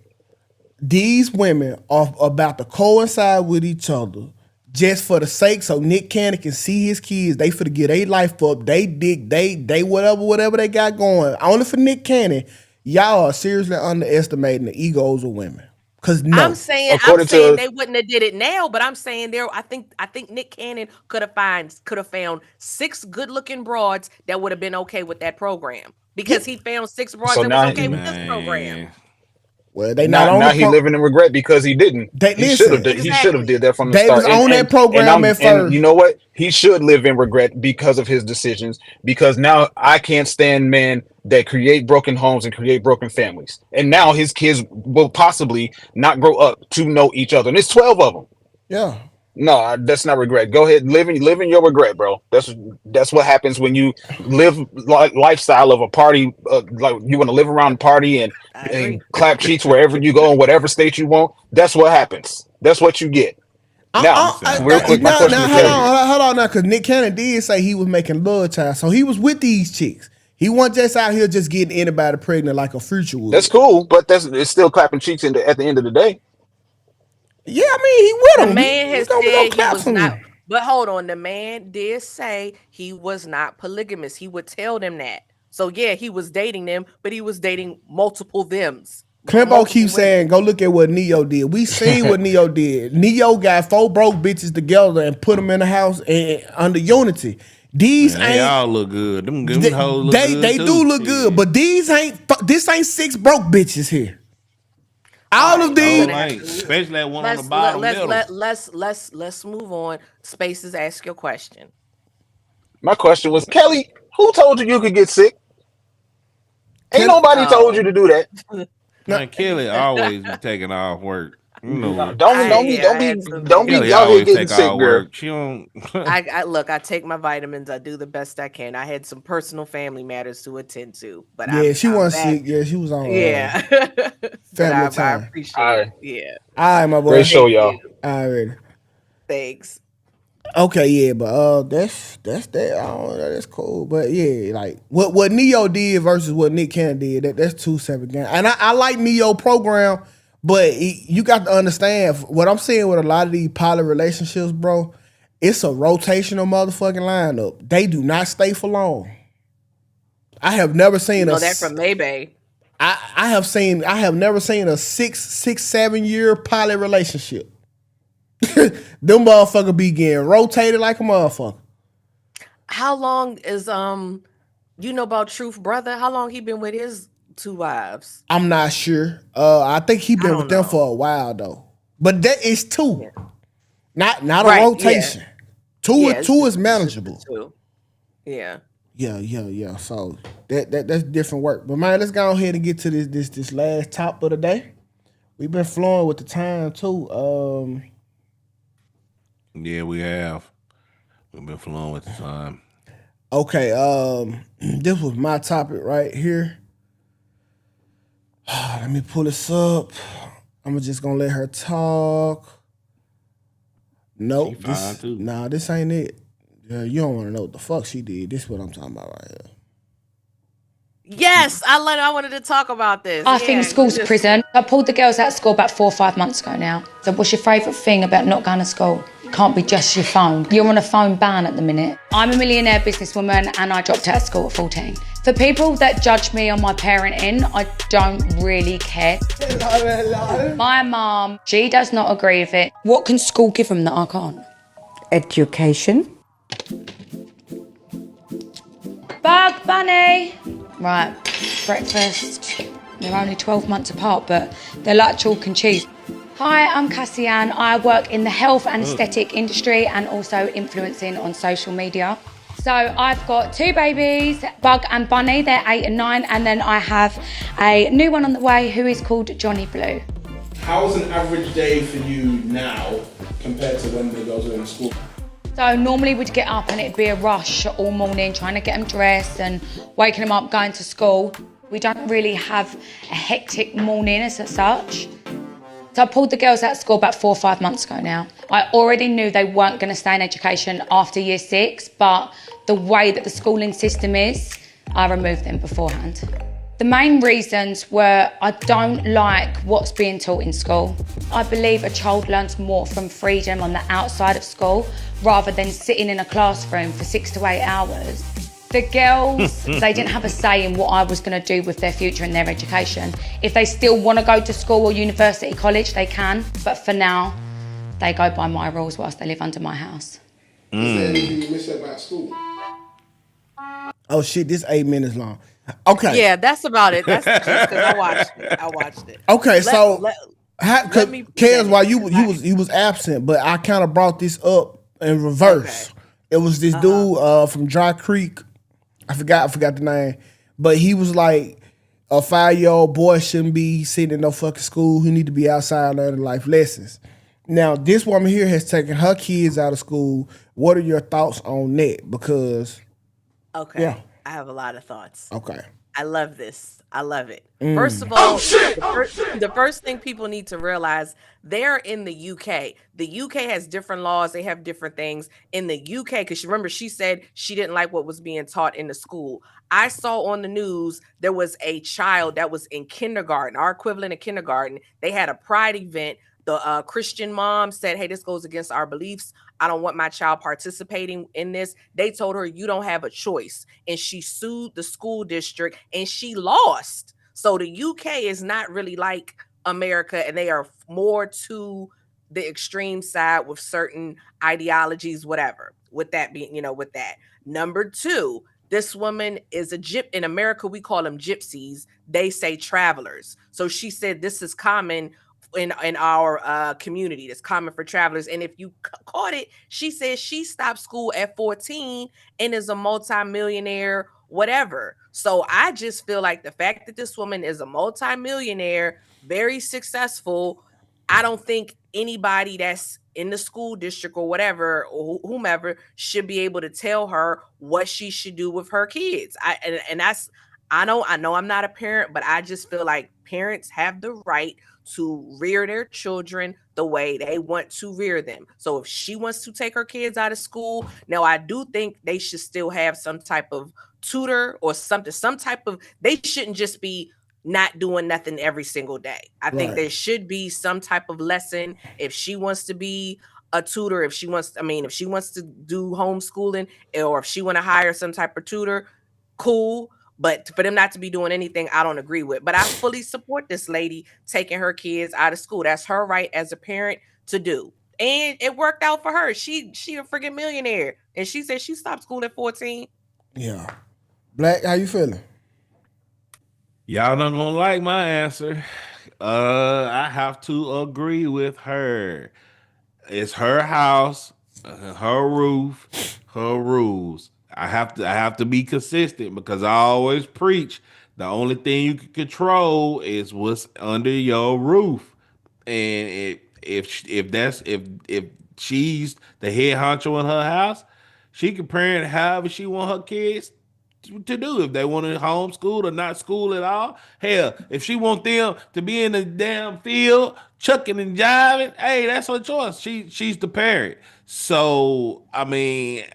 these women are about to coincide with each other just for the sake so Nick Cannon can see his kids, they finna get their life up, they whatever they got going, only for Nick Cannon, y'all are seriously underestimating the egos of women. Cause no, I'm saying they wouldn't have did it now, but I'm saying I think Nick Cannon could have found 6 good looking broads that would have been okay with that program, because he found 6 broads that was okay with this program. Well, they now he living in regret because he didn't. He should have did that from the start. They was on that program at first. And you know what? He should live in regret because of his decisions. Because now I can't stand men that create broken homes and create broken families. And now his kids will possibly not grow up to know each other. And there's 12 of them. Yeah. No, that's not regret. Go ahead, live in your regret, bro. That's what happens when you live lifestyle of a party. Like you want to live around the party and clap cheeks wherever you go in whatever state you want. That's what happens. That's what you get. Now, real quick, my question is hold on now, because Nick Cannon did say he was making love child, so he was with these chicks. He wasn't just out here just getting anybody pregnant like a Future would. That's cool, but it's still clapping cheeks at the end of the day. Yeah, I mean, he with him. The man has said he was not. But hold on, the man did say he was not polygamous. He would tell them that. So yeah, he was dating them, but he was dating multiple thems. Clembo keeps saying, go look at what Neo did. We seen what Neo did. Neo got 4 broke bitches together and put them in the house under unity. These they all look good. Them hoes look good. They do look good, but this ain't 6 broke bitches here. All of these, especially that one on the bottom middle. Let's move on. Spaces, ask your question. My question was, Kelly, who told you could get sick? Ain't nobody told you to do that. Man, Kelly always be taking off work. You know, don't be out here getting sick, girl. She don't. I take my vitamins. I do the best I can. I had some personal family matters to attend to, but she wasn't sick. Yeah, she was on. Family time. I appreciate it. Yeah. All right, my boy. Great show, y'all. All right. Thanks. Okay, yeah, but that's that. I don't know, that's cool. But yeah, like what Neo did versus what Nick Cannon did, that's 2 separate games. And I like Neo program. But you got to understand what I'm seeing with a lot of these poly relationships, bro. It's a rotational motherfucking lineup. They do not stay for long. I have never seen that from Maybay. I have never seen a 6-7 year poly relationship. Them motherfuckers be getting rotated like a motherfucker. How long is you know about Truth Brother? How long he been with his 2 wives? I'm not sure. I think he been with them for a while though. But that is 2. Yeah. Not a rotation. Yeah. Two is manageable. 2. Yeah. Yeah. So that's different work. But man, let's go ahead and get to this last top of the day. We've been flowing with the time too. Yeah, we have. We've been flowing with the time. Okay, this was my topic right here. Let me pull this up. I'm just gonna let her talk. Nope. This ain't it. You don't want to know what the fuck she did. This is what I'm talking about right here. Yes, I wanted to talk about this. I think school's a prison. I pulled the girls out of school about 4 or 5 months ago now. So what's your favourite thing about not going to school? Can't be just your phone. You're on a phone ban at the minute. I'm a millionaire businesswoman and I dropped out of school at 14. For people that judge me on my parenting, I don't really care. My mum, she does not agree with it. What can school give them that I can't? Education. Bug Bunny. Right, breakfast. They're only 12 months apart, but they're like chalk and cheese. Hi, I'm Cassie Ann. I work in the health and aesthetic industry and also influencing on social media. So I've got 2 babies, Bug and Bunny, they're 8 and 9, and then I have a new one on the way who is called Johnny Blue. How's an average day for you now compared to when the girls were in school? So normally we'd get up and it'd be a rush all morning trying to get them dressed and waking them up, going to school. We don't really have a hectic morning as such. So I pulled the girls out of school about 4 or 5 months ago now. I already knew they weren't going to stay in education after year 6, but the way that the schooling system is, I removed them beforehand. The main reasons were I don't like what's being taught in school. I believe a child learns more from freedom on the outside of school rather than sitting in a classroom for 6 to 8 hours. The girls, they didn't have a say in what I was going to do with their future and their education. If they still want to go to school or university, college, they can. But for now, they go by my rules whilst they live under my house. Is there anything you miss about school? Oh shit, this 8 minutes long. Okay. Yeah, that's about it. That's just because I watched it. Okay, let me Kez, while you was absent, but I kind of brought this up in reverse. Okay. It was this dude from Dry Creek. I forgot the name, but he was like, a 5-year-old boy shouldn't be sitting in no fucking school. He need to be outside learning life lessons. Now, this woman here has taken her kids out of school. What are your thoughts on that? Because, I have a lot of thoughts. Okay. I love this. I love it. First of all, the first thing people need to realize, they're in the UK. The UK has different laws. They have different things in the UK. Because remember, she said she didn't like what was being taught in the school. I saw on the news, there was a child that was in kindergarten, our equivalent of kindergarten. They had a pride event. The Christian mom said, hey, this goes against our beliefs. I don't want my child participating in this. They told her, you don't have a choice. And she sued the school district and she lost. So the UK is not really like America, and they are more to the extreme side with certain ideologies, whatever. With that being, with that. Number 2, this woman is in America, we call them gypsies. They say travelers. So she said this is common in our community. That's common for travelers. And if you caught it, she said she stopped school at 14 and is a multimillionaire, whatever. So I just feel like the fact that this woman is a multimillionaire, very successful, I don't think anybody that's in the school district or whatever, or whomever, should be able to tell her what she should do with her kids. I know I'm not a parent, but I just feel like parents have the right to rear their children the way they want to rear them. So if she wants to take her kids out of school, now I do think they should still have some type of tutor or something, they shouldn't just be not doing nothing every single day. I think there should be some type of lesson. If she wants to be a tutor, if she wants to do homeschooling, or if she want to hire some type of tutor, cool. But for them not to be doing anything, I don't agree with. But I fully support this lady taking her kids out of school. That's her right as a parent to do. And it worked out for her. She a freaking millionaire. And she said she stopped school at 14. Yeah. Black, how you feeling? Y'all not gonna like my answer. I have to agree with her. It's her house, her roof, her rules. I have to be consistent, because I always preach the only thing you can control is what's under your roof. And if she's the head honcho in her house, she can parent however she want her kids to do. If they want to homeschool or not school at all, hell, if she want them to be in the damn field chucking and jiving, hey, that's her choice. She's the parent. So I mean,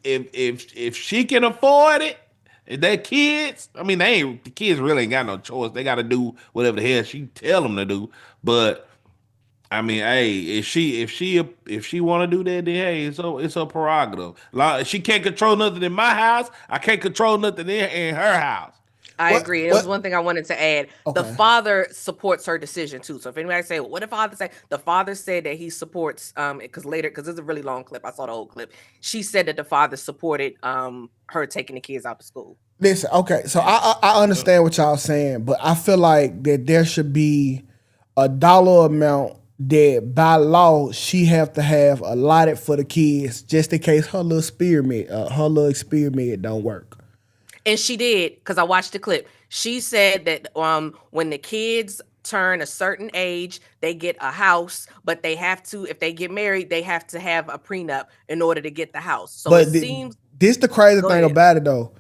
if she can afford it, if their kids, the kids really ain't got no choice. They got to do whatever the hell she tell them to do. But hey, if she want to do that, then hey, it's her prerogative. She can't control nothing in my house. I can't control nothing in her house. I agree. It was one thing I wanted to add. Okay. The father supports her decision too. So if anybody say, well, what did father say? The father said that he supports because it's a really long clip. I saw the whole clip. She said that the father supported her taking the kids out of school. Listen, okay, so I understand what y'all saying, but I feel like that there should be a dollar amount that by law she have to have allotted for the kids, just in case her little experiment don't work. And she did, because I watched the clip. She said that when the kids turn a certain age, they get a house, but they have to, if they get married, they have to have a prenup in order to get the house. So but it seems. This the crazy Go thing ahead. about it though.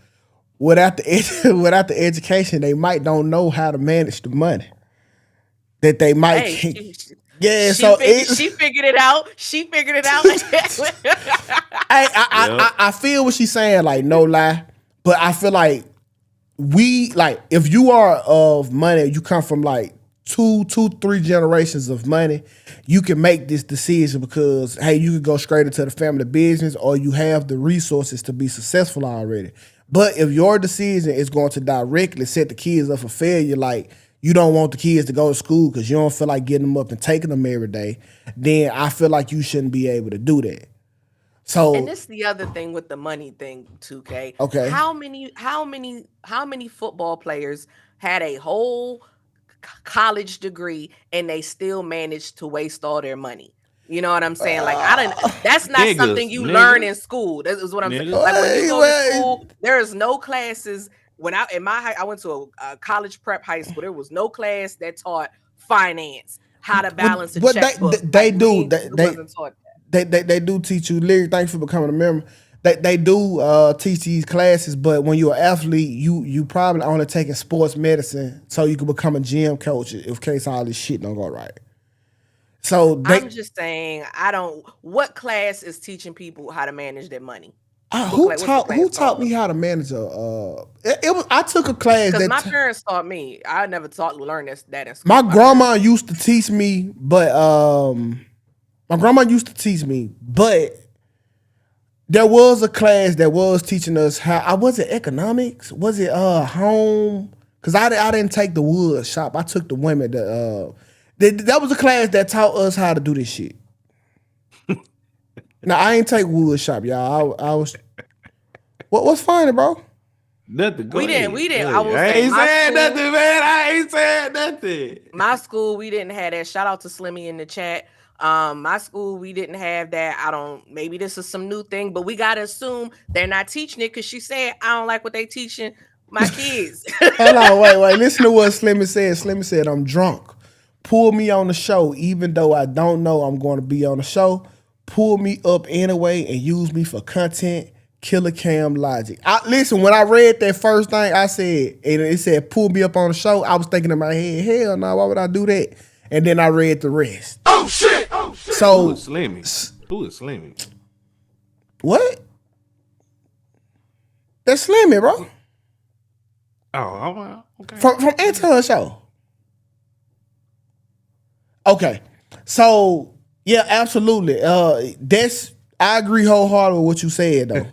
Without the education, they might don't know how to manage the money. That they might. Hey, she figured it out. She figured it out. I feel what she's saying. Like no lie, but I feel like if you are of money, you come from like two, 3 generations of money, you can make this decision because hey, you could go straight into the family business or you have the resources to be successful already. But if your decision is going to directly set the kids up for failure, like you don't want the kids to go to school because you don't feel like getting them up and taking them every day, then I feel like you shouldn't be able to do that. So, and this is the other thing with the money thing, Tukay. Okay. How many football players had a whole college degree and they still managed to waste all their money? You know what I'm saying? Like that's not something you learn in school. That is what I'm saying. Like when you go to school, there is no classes. When I went to a college prep high school, there was no class that taught finance, how to balance a checkbook. They do teach you lyrics. Thanks for becoming a member. They do teach these classes, but when you're an athlete, you probably only taking sports medicine so you can become a gym coach in case all this shit don't go right. So I'm just saying, what class is teaching people how to manage their money? Who taught me how to manage I took a class because my parents taught me. I never learned that in school. My grandma used to teach me, but there was a class that was teaching us how. Was it economics? Was it home? Because I didn't take the wood shop. I took the women. That was a class that taught us how to do this shit. Now I ain't take wood shop, y'all. I was. What's funny, bro? Nothing. We didn't. I ain't saying nothing, man. I ain't saying nothing. My school, we didn't have that. Shout out to Slimmy in the chat. My school, we didn't have that. Maybe this is some new thing, but we gotta assume they're not teaching it because she said, I don't like what they teaching my kids. Hello, wait. Listen to what Slimmy said. Slimmy said, I'm drunk. Pull me on the show, even though I don't know I'm going to be on the show. Pull me up anyway and use me for content. Killer Cam logic. Listen, when I read that first thing I said, and it said pull me up on the show, I was thinking in my head, hell no, why would I do that? And then I read the rest. Oh shit! So who is Slimmy? What? That's Slimmy, bro. Oh, okay. From Anton show. Okay. So yeah, absolutely. I agree wholeheartedly with what you said though.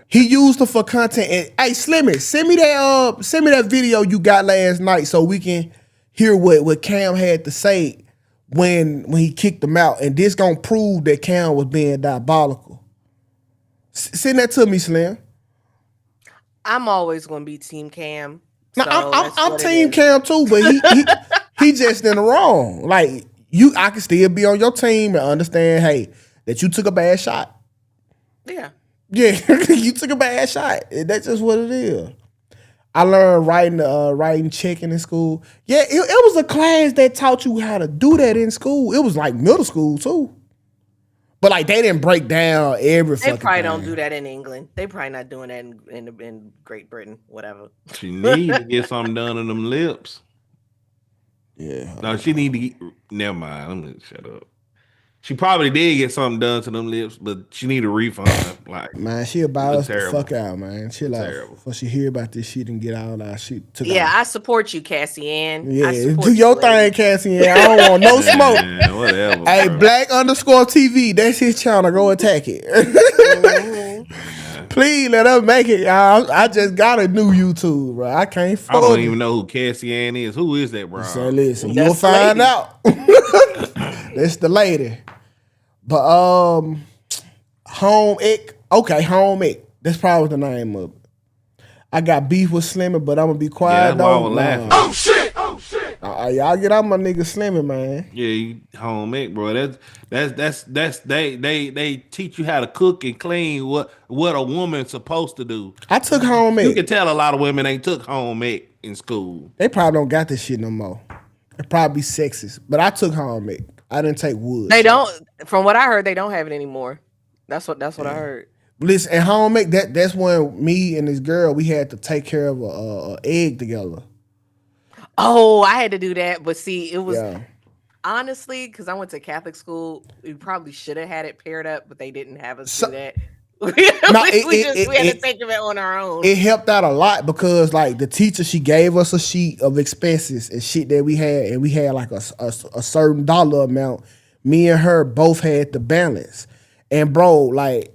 He used it for content. And, hey, Slimmy, send me that video you got last night so we can hear what Cam had to say when he kicked him out. And this gonna prove that Cam was being diabolical. Send that to me, Slim. I'm always gonna be Team Cam. So I'm Team Cam too, but he just in the wrong. Like I can still be on your team and understand, hey, that you took a bad shot. Yeah. Yeah, you took a bad shot. That's just what it is. I learned writing checking in school. Yeah, it was a class that taught you how to do that in school. It was like middle school too. But like they didn't break down every fucking They probably thing. don't do that in England. They probably not doing that in Great Britain, whatever. She need to get something done in them lips. Yeah. No, she need to get, never mind. I'm gonna shut up. She probably did get something done to them lips, but she need a refund. Like, man, she about us the fuck out, man. She like, before she hear about this shit and get all that shit. I support you, Cassian. Yeah, do your thing, Cassian. I don't want no smoke. Man, whatever. Hey, bro. Black_TV, that's his channel. Go attack it. Please let us make it, y'all. I just got a new YouTube, bro. I can't I don't even know who Cassian is. Who is that, bro? So listen, you'll find out. That's the lady. But Home Ec. Okay, Home Ec. That's probably the name of it. I got beef with Slimmy, but I'm gonna be quiet though. Oh shit! I Y'all get out my nigga Slimmy, man. Yeah, you home ec, bro. That's they teach you how to cook and clean what a woman's supposed to do. I took home You ec. can tell a lot of women ain't took home ec in school. They probably don't got this shit no more. It probably sexist, but I took home ec. I didn't take wood. They don't. From what I heard, they don't have it anymore. That's what I heard. Listen, at home ec, that's when me and this girl we had to take care of a egg together. Oh, I had to do that, but see, it was Yeah. honestly because I went to Catholic school. We probably should have had it paired up, but they didn't have us do that. We had to think of it on our own. It helped out a lot because like the teacher, she gave us a sheet of expenses and shit that we had, and we had like a certain dollar amount. Me and her both had the balance, and bro, like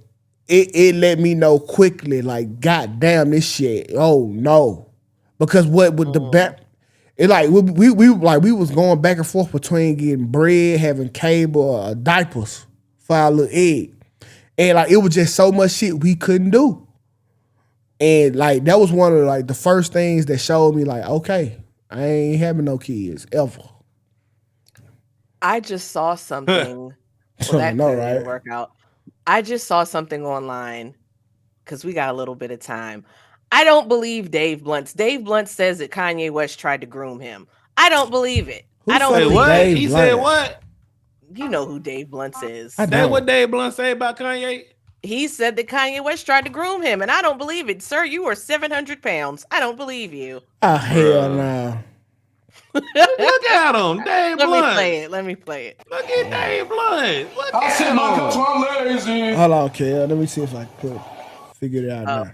it let me know quickly, like, God damn, this shit. Oh no, because what with the back. It like we was going back and forth between getting bread, having cable, diapers for our little egg, and like it was just so much shit we couldn't do, and like that was one of like the first things that showed me like, okay, I ain't having no kids ever. I just saw something. Well, that didn't work out. I just saw something online because we got a little bit of time. I don't believe Dave Blunt. Dave Blunt says that Kanye West tried to groom him. I don't believe it. I don't believe what? it. He said what? You know who Dave Blunt is. That's what Dave Blunt say about Kanye? He said that Kanye West tried to groom him, and I don't believe it. Sir, you are 700 pounds. I don't believe you. Oh, hell no. Look at him, Dave Blunt. Let me play it. Look at Dave Blunt. Look I said my cups are lazy. Hold on, Kel. Let me see if I could figure it out now.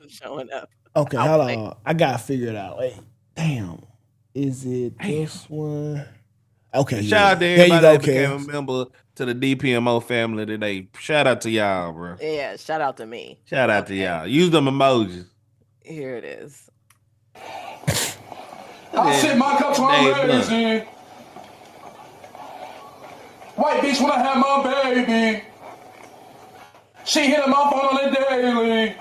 Showing up. Okay, hold on. I gotta figure it out. Wait, damn. Is it this one? Okay, Shout out to there you everybody go, that became Kel. a member to the DPMO family today. Shout out to y'all, bro. Yeah, shout out to me. Shout out to y'all. Use them emojis. Here it is. I said my cups are Dave lazy. White bitch when I have my baby. She hit my phone on the daily.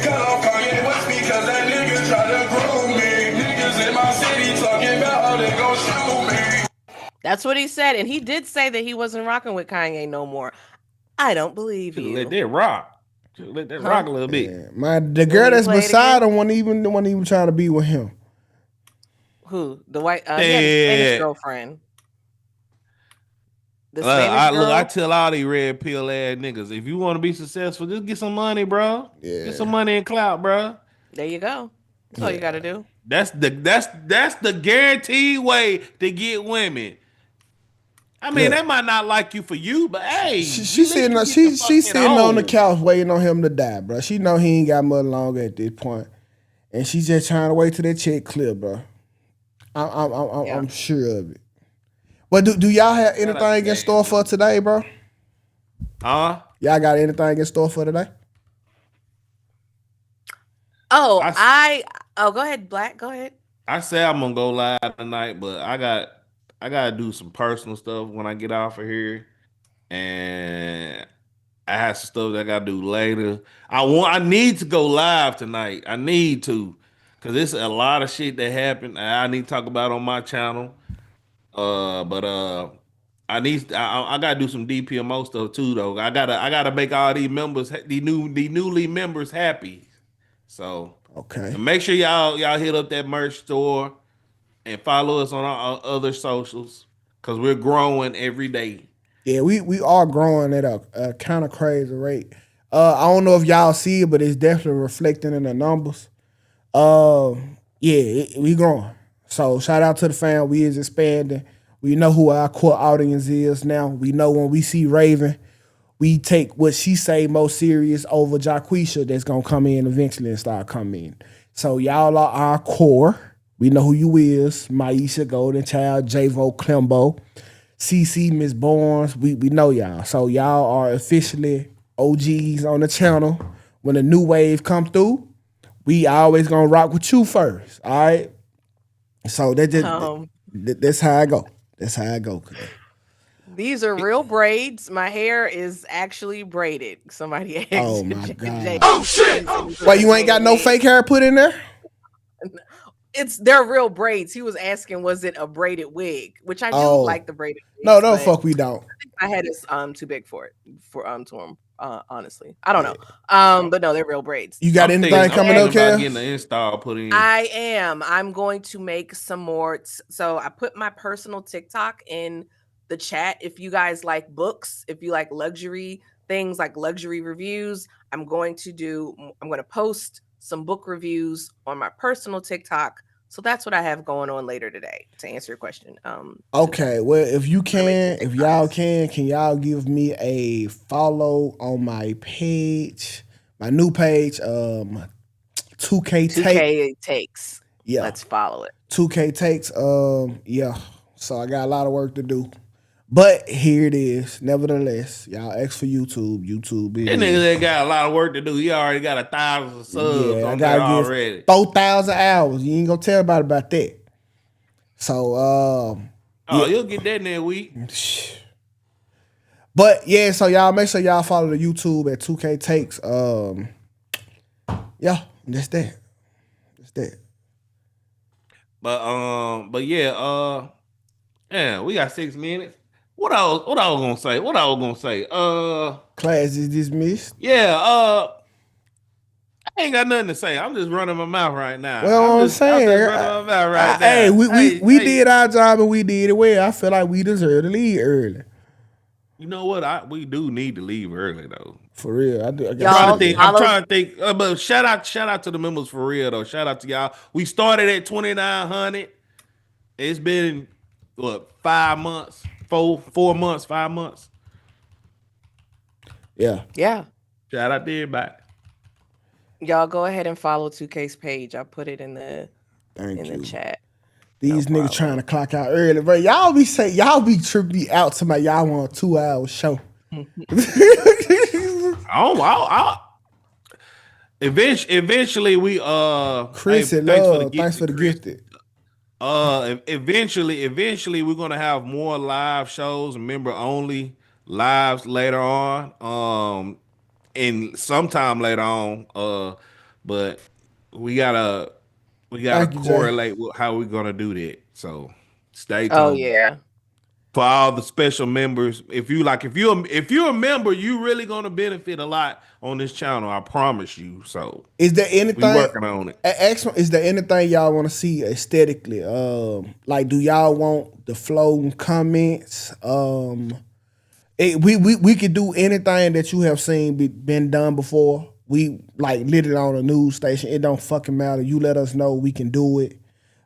Call Kanye West because that nigga try to groom me. Niggas in my city talking about how they gon' shoot me. That's what he said, and he did say that he wasn't rocking with Kanye no more. I don't believe you. Let that rock. Let that rock a little bit. The girl that's beside him wasn't even trying to be with him. Who? The white? He had a Spanish girlfriend. The Spanish girl? I tell all these red pill ass niggas, if you want to be successful, just get some money, bro. Yeah. Get some money and clout, bro. There you go. That's all you got to do. That's the guaranteed way to get women. I mean, they might not like you for you, but hey, she's sitting on the couch waiting on him to die, bro. She know he ain't got much longer at this point, and she's just trying to wait till that check clear, bro. I'm sure of it. But do y'all have anything in store for today, bro? Y'all got anything in store for today? Oh, go ahead, Black. Go ahead. I say I'm gonna go live tonight, but I gotta do some personal stuff when I get off of here, and I have some stuff that I gotta do later. I need to go live tonight. I need to, cause there's a lot of shit that happened that I need to talk about on my channel. But I gotta do some DPMO stuff too, though. I gotta make all these members, these newly members happy. So okay, make sure y'all hit up that merch store and follow us on our other socials, cause we're growing every day. Yeah, we are growing at a kind of crazy rate. I don't know if y'all see it, but it's definitely reflecting in the numbers. We growing. So shout out to the fam. We is expanding. We know who our core audience is now. We know when we see Raven, we take what she say most serious over Jaquisha that's gonna come in eventually and start coming in. So y'all are our core. We know who you is. Maisha, Golden Child, Javo, Clembo, CC, Miss Barnes. We know y'all. So y'all are officially OGs on the channel. When a new wave come through, we always gonna rock with you first. All right. So that's how I go. That's how I go. These are real braids. My hair is actually braided. Somebody asked. Oh my God. Oh shit. Why you ain't got no fake hair put in there? they're real braids. He was asking, was it a braided wig? Which I do like the braided wigs. No, fuck, we don't. I think my head is too big for it to him. Honestly, I don't know. But no, they're real braids. You got anything coming up, Kel? Getting the install put in. I am. I'm going to make some more. So I put my personal TikTok in the chat. If you guys like books, if you like luxury things, like luxury reviews, I'm going to post some book reviews on my personal TikTok. So that's what I have going on later today to answer your question. Okay, well, if y'all can y'all give me a follow on my page, my new page, 2K Takes. Yeah. Let's follow it. 2K Takes, yeah. So I got a lot of work to do. But here it is. Nevertheless, y'all ask for YouTube. YouTube is. That nigga that got a lot of work to do. He already got 1,000 subs on there already. 4,000 hours. You ain't gonna tell about that. So you'll get that in that week. But yeah, so y'all make sure y'all follow the YouTube at 2K Takes. Yeah, that's that. But yeah, yeah, we got 6 minutes. What I was gonna say? Class is dismissed. Yeah, I ain't got nothing to say. I'm just running my mouth right now. Well, I'm saying, hey, we did our job and we did it well. I feel like we deserve to leave early. You know what? We do need to leave early though. For real, I do. I'm trying to think. But shout out to the members for real though. Shout out to y'all. We started at 2,900. It's been what 5 months. 4 months, 5 months. Yeah. Shout out to everybody. Y'all go ahead and follow 2K's page. I put it in the chat. These niggas trying to clock out early, bro. Y'all be tripping me out to y'all want a 2-hour show. Eventually we Chris and Love, thanks for the gifted. Eventually we're gonna have more live shows, member only lives later on. And sometime later on. But we gotta correlate with how we're gonna do that. So stay tuned. Oh yeah. For all the special members, if you're a member, you really gonna benefit a lot on this channel. I promise you. So is there anything we working on it? Is there anything y'all want to see aesthetically? Like, do y'all want the flow comments? We could do anything that you have seen been done before. We like lit it on a news station. It don't fucking matter. You let us know, we can do it.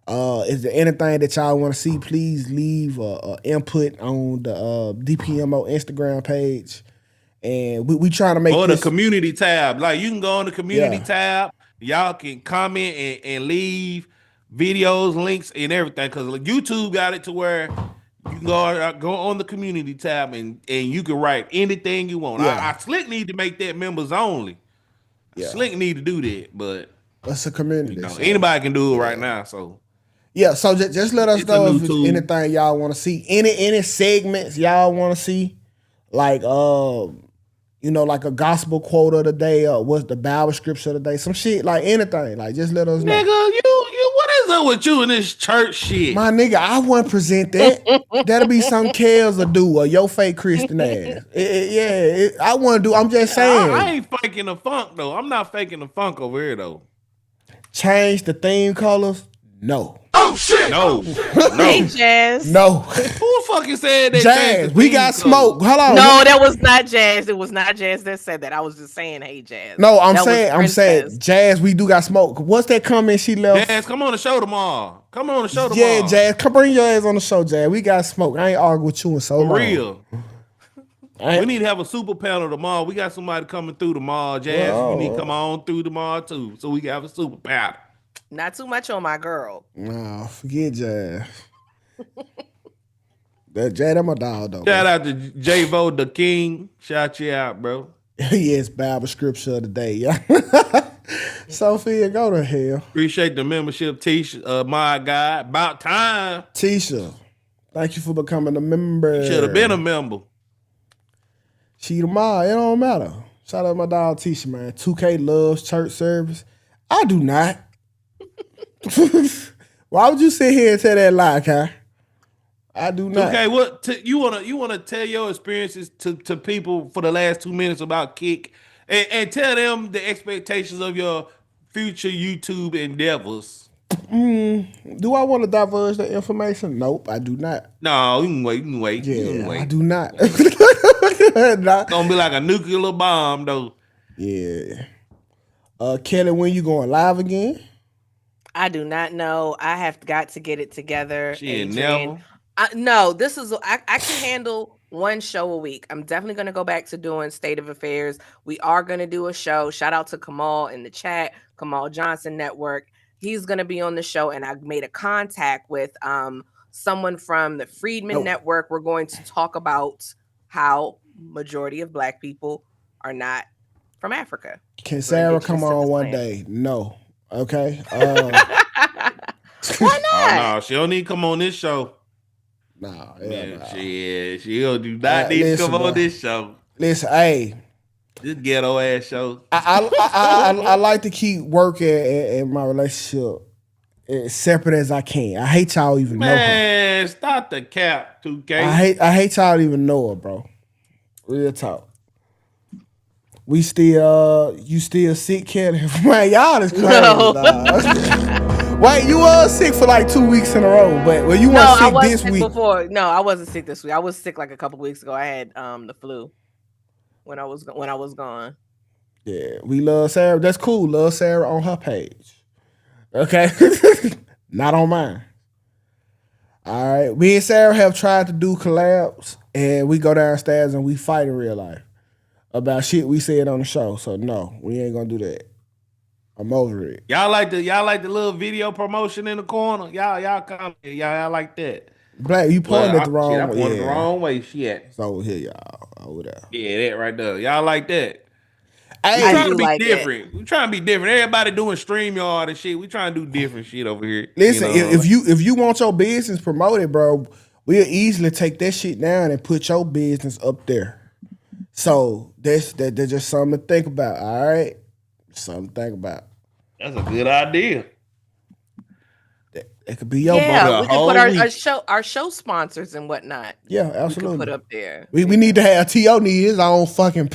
Is there anything that y'all want to see? Please leave input on the DPMO Instagram page, and we trying to make the community tab. Like you can go on the community tab. Y'all can comment and leave videos, links, and everything. Because YouTube got it to where you can go on the community tab and you can write anything you want. I Slick need to make that members only. Slick need to do that, but that's a community. Anybody can do it right now. So. Yeah, so just let us know if there's anything y'all want to see. Any segments y'all want to see, like like a gospel quote of the day, or what's the Bible scripture of the day, some shit, like anything. Like just let us know. Nigga, you what is up with you in this church shit? My nigga, I wouldn't present that. That'll be some Kels or do or your fake Christian ass. I want to do. I'm just saying. I ain't faking the funk though. I'm not faking the funk over here though. Change the theme colors. No. Oh shit! No. Hey, Jazz. No. Who fucking said that? Jazz, we got smoke. Hold on. No, that was not Jazz. It was not Jazz that said that. I was just saying, hey, Jazz. No, I'm saying, Jazz, we do got smoke. What's that comment she left? Jazz, come on the show tomorrow. Yeah, Jazz, come bring your ass on the show, Jazz. We got smoke. I ain't arguing with you in so long. For real. We need to have a super panel tomorrow. We got somebody coming through tomorrow, Jazz. You need to come on through tomorrow too, so we can have a super panel. Not too much on my girl. No, forget Jazz. Jazz, that's my dog, though. Shout out to J-Vo the King. Shout you out, bro. Yes, Bible scripture of the day, yeah. Sophia, go to hell. Appreciate the membership, Tisha. My guy, about time. Tisha, thank you for becoming a member. Should have been a member. She tomorrow, it don't matter. Shout out to my dog Tisha, man. 2K loves church service. I do not. Why would you sit here and tell that lie, Kai? I do not. Okay, what you wanna tell your experiences to people for the last 2 minutes about Kick and tell them the expectations of your future YouTube endeavors. Do I want to divulge the information? Nope, I do not. No, you can wait. Yeah, I do not. It's gonna be like a nuclear bomb, though. Yeah. Kelly, when you going live again? I do not know. I have got to get it together. Shit, Adrian. never. No, this is I can handle one show a week. I'm definitely going to go back to doing State of Affairs. We are going to do a show. Shout out to Kamal in the chat, Kamal Johnson Network. He's going to be on the show, and I made a contact with someone from the Freedman Network. We're going to talk about how majority of Black people are not from Africa. Can Sarah come on one day? No. Okay. Why not? Oh, no, she don't need to come on this show. No, she do not need to come on this show. Listen, hey, this ghetto ass show. I like to keep working in my relationship as separate as I can. I hate y'all even know her. Man, stop the cap, Tukay. I hate y'all even know her, bro. Real talk. We still, you still sick, Kelly? Man, y'all is crazy. No. Wait, you was sick for like 2 weeks in a row, but you weren't sick this week. Before. No, I wasn't sick this week. I was sick like a couple weeks ago. I had the flu when I was gone. Yeah, we love Sarah. That's cool. Love Sarah on her page. Okay, not on mine. All right, me and Sarah have tried to do collabs, and we go downstairs and we fight in real life about shit we said on the show. So no, we ain't gonna do that. I'm over it. Y'all like the little video promotion in the corner. Y'all come here. Y'all like that. Black, you pointed at the wrong way. I pointed the wrong way. Shit. It's over here, y'all. Over there. Yeah, that right there. Y'all like that. Hey, we trying to be different. We trying to be different. Everybody doing StreamYard and shit. We trying to do different shit over here. Listen, if you want your business promoted, bro, we'll easily take that shit down and put your business up there. So that's just something to think about. All right, something to think about. That's a good idea. It could be your we can put our show sponsors and whatnot. Yeah, absolutely. We can put up there. We need to have T.O. need his own fucking.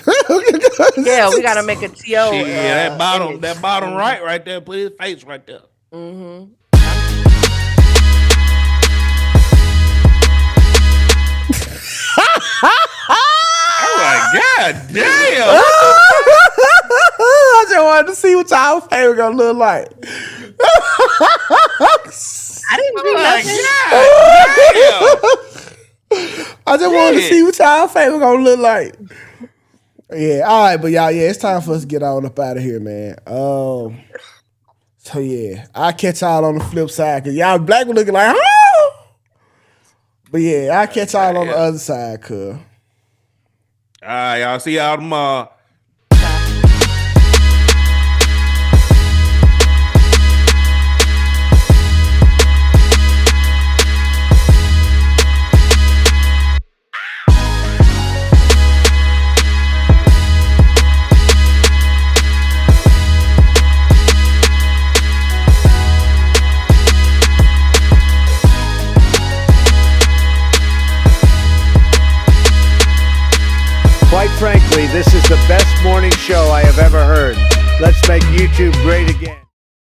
Yeah, we gotta make a T.O. Yeah, that bottom right there. Put his face right there. Mm-hmm. Oh my God damn! I just wanted to see what y'all favorite gonna look like. I didn't do nothing. I just wanted to see what y'all favorite gonna look like. Yeah, all right, but y'all, it's time for us to get on up out of here, man. So yeah, I'll catch y'all on the flip side because y'all Black were looking like, oh! But yeah, I'll catch y'all on the other side, cuz. All right, y'all. See y'all tomorrow. Quite frankly, this is the best morning show I have ever heard. Let's make YouTube great again.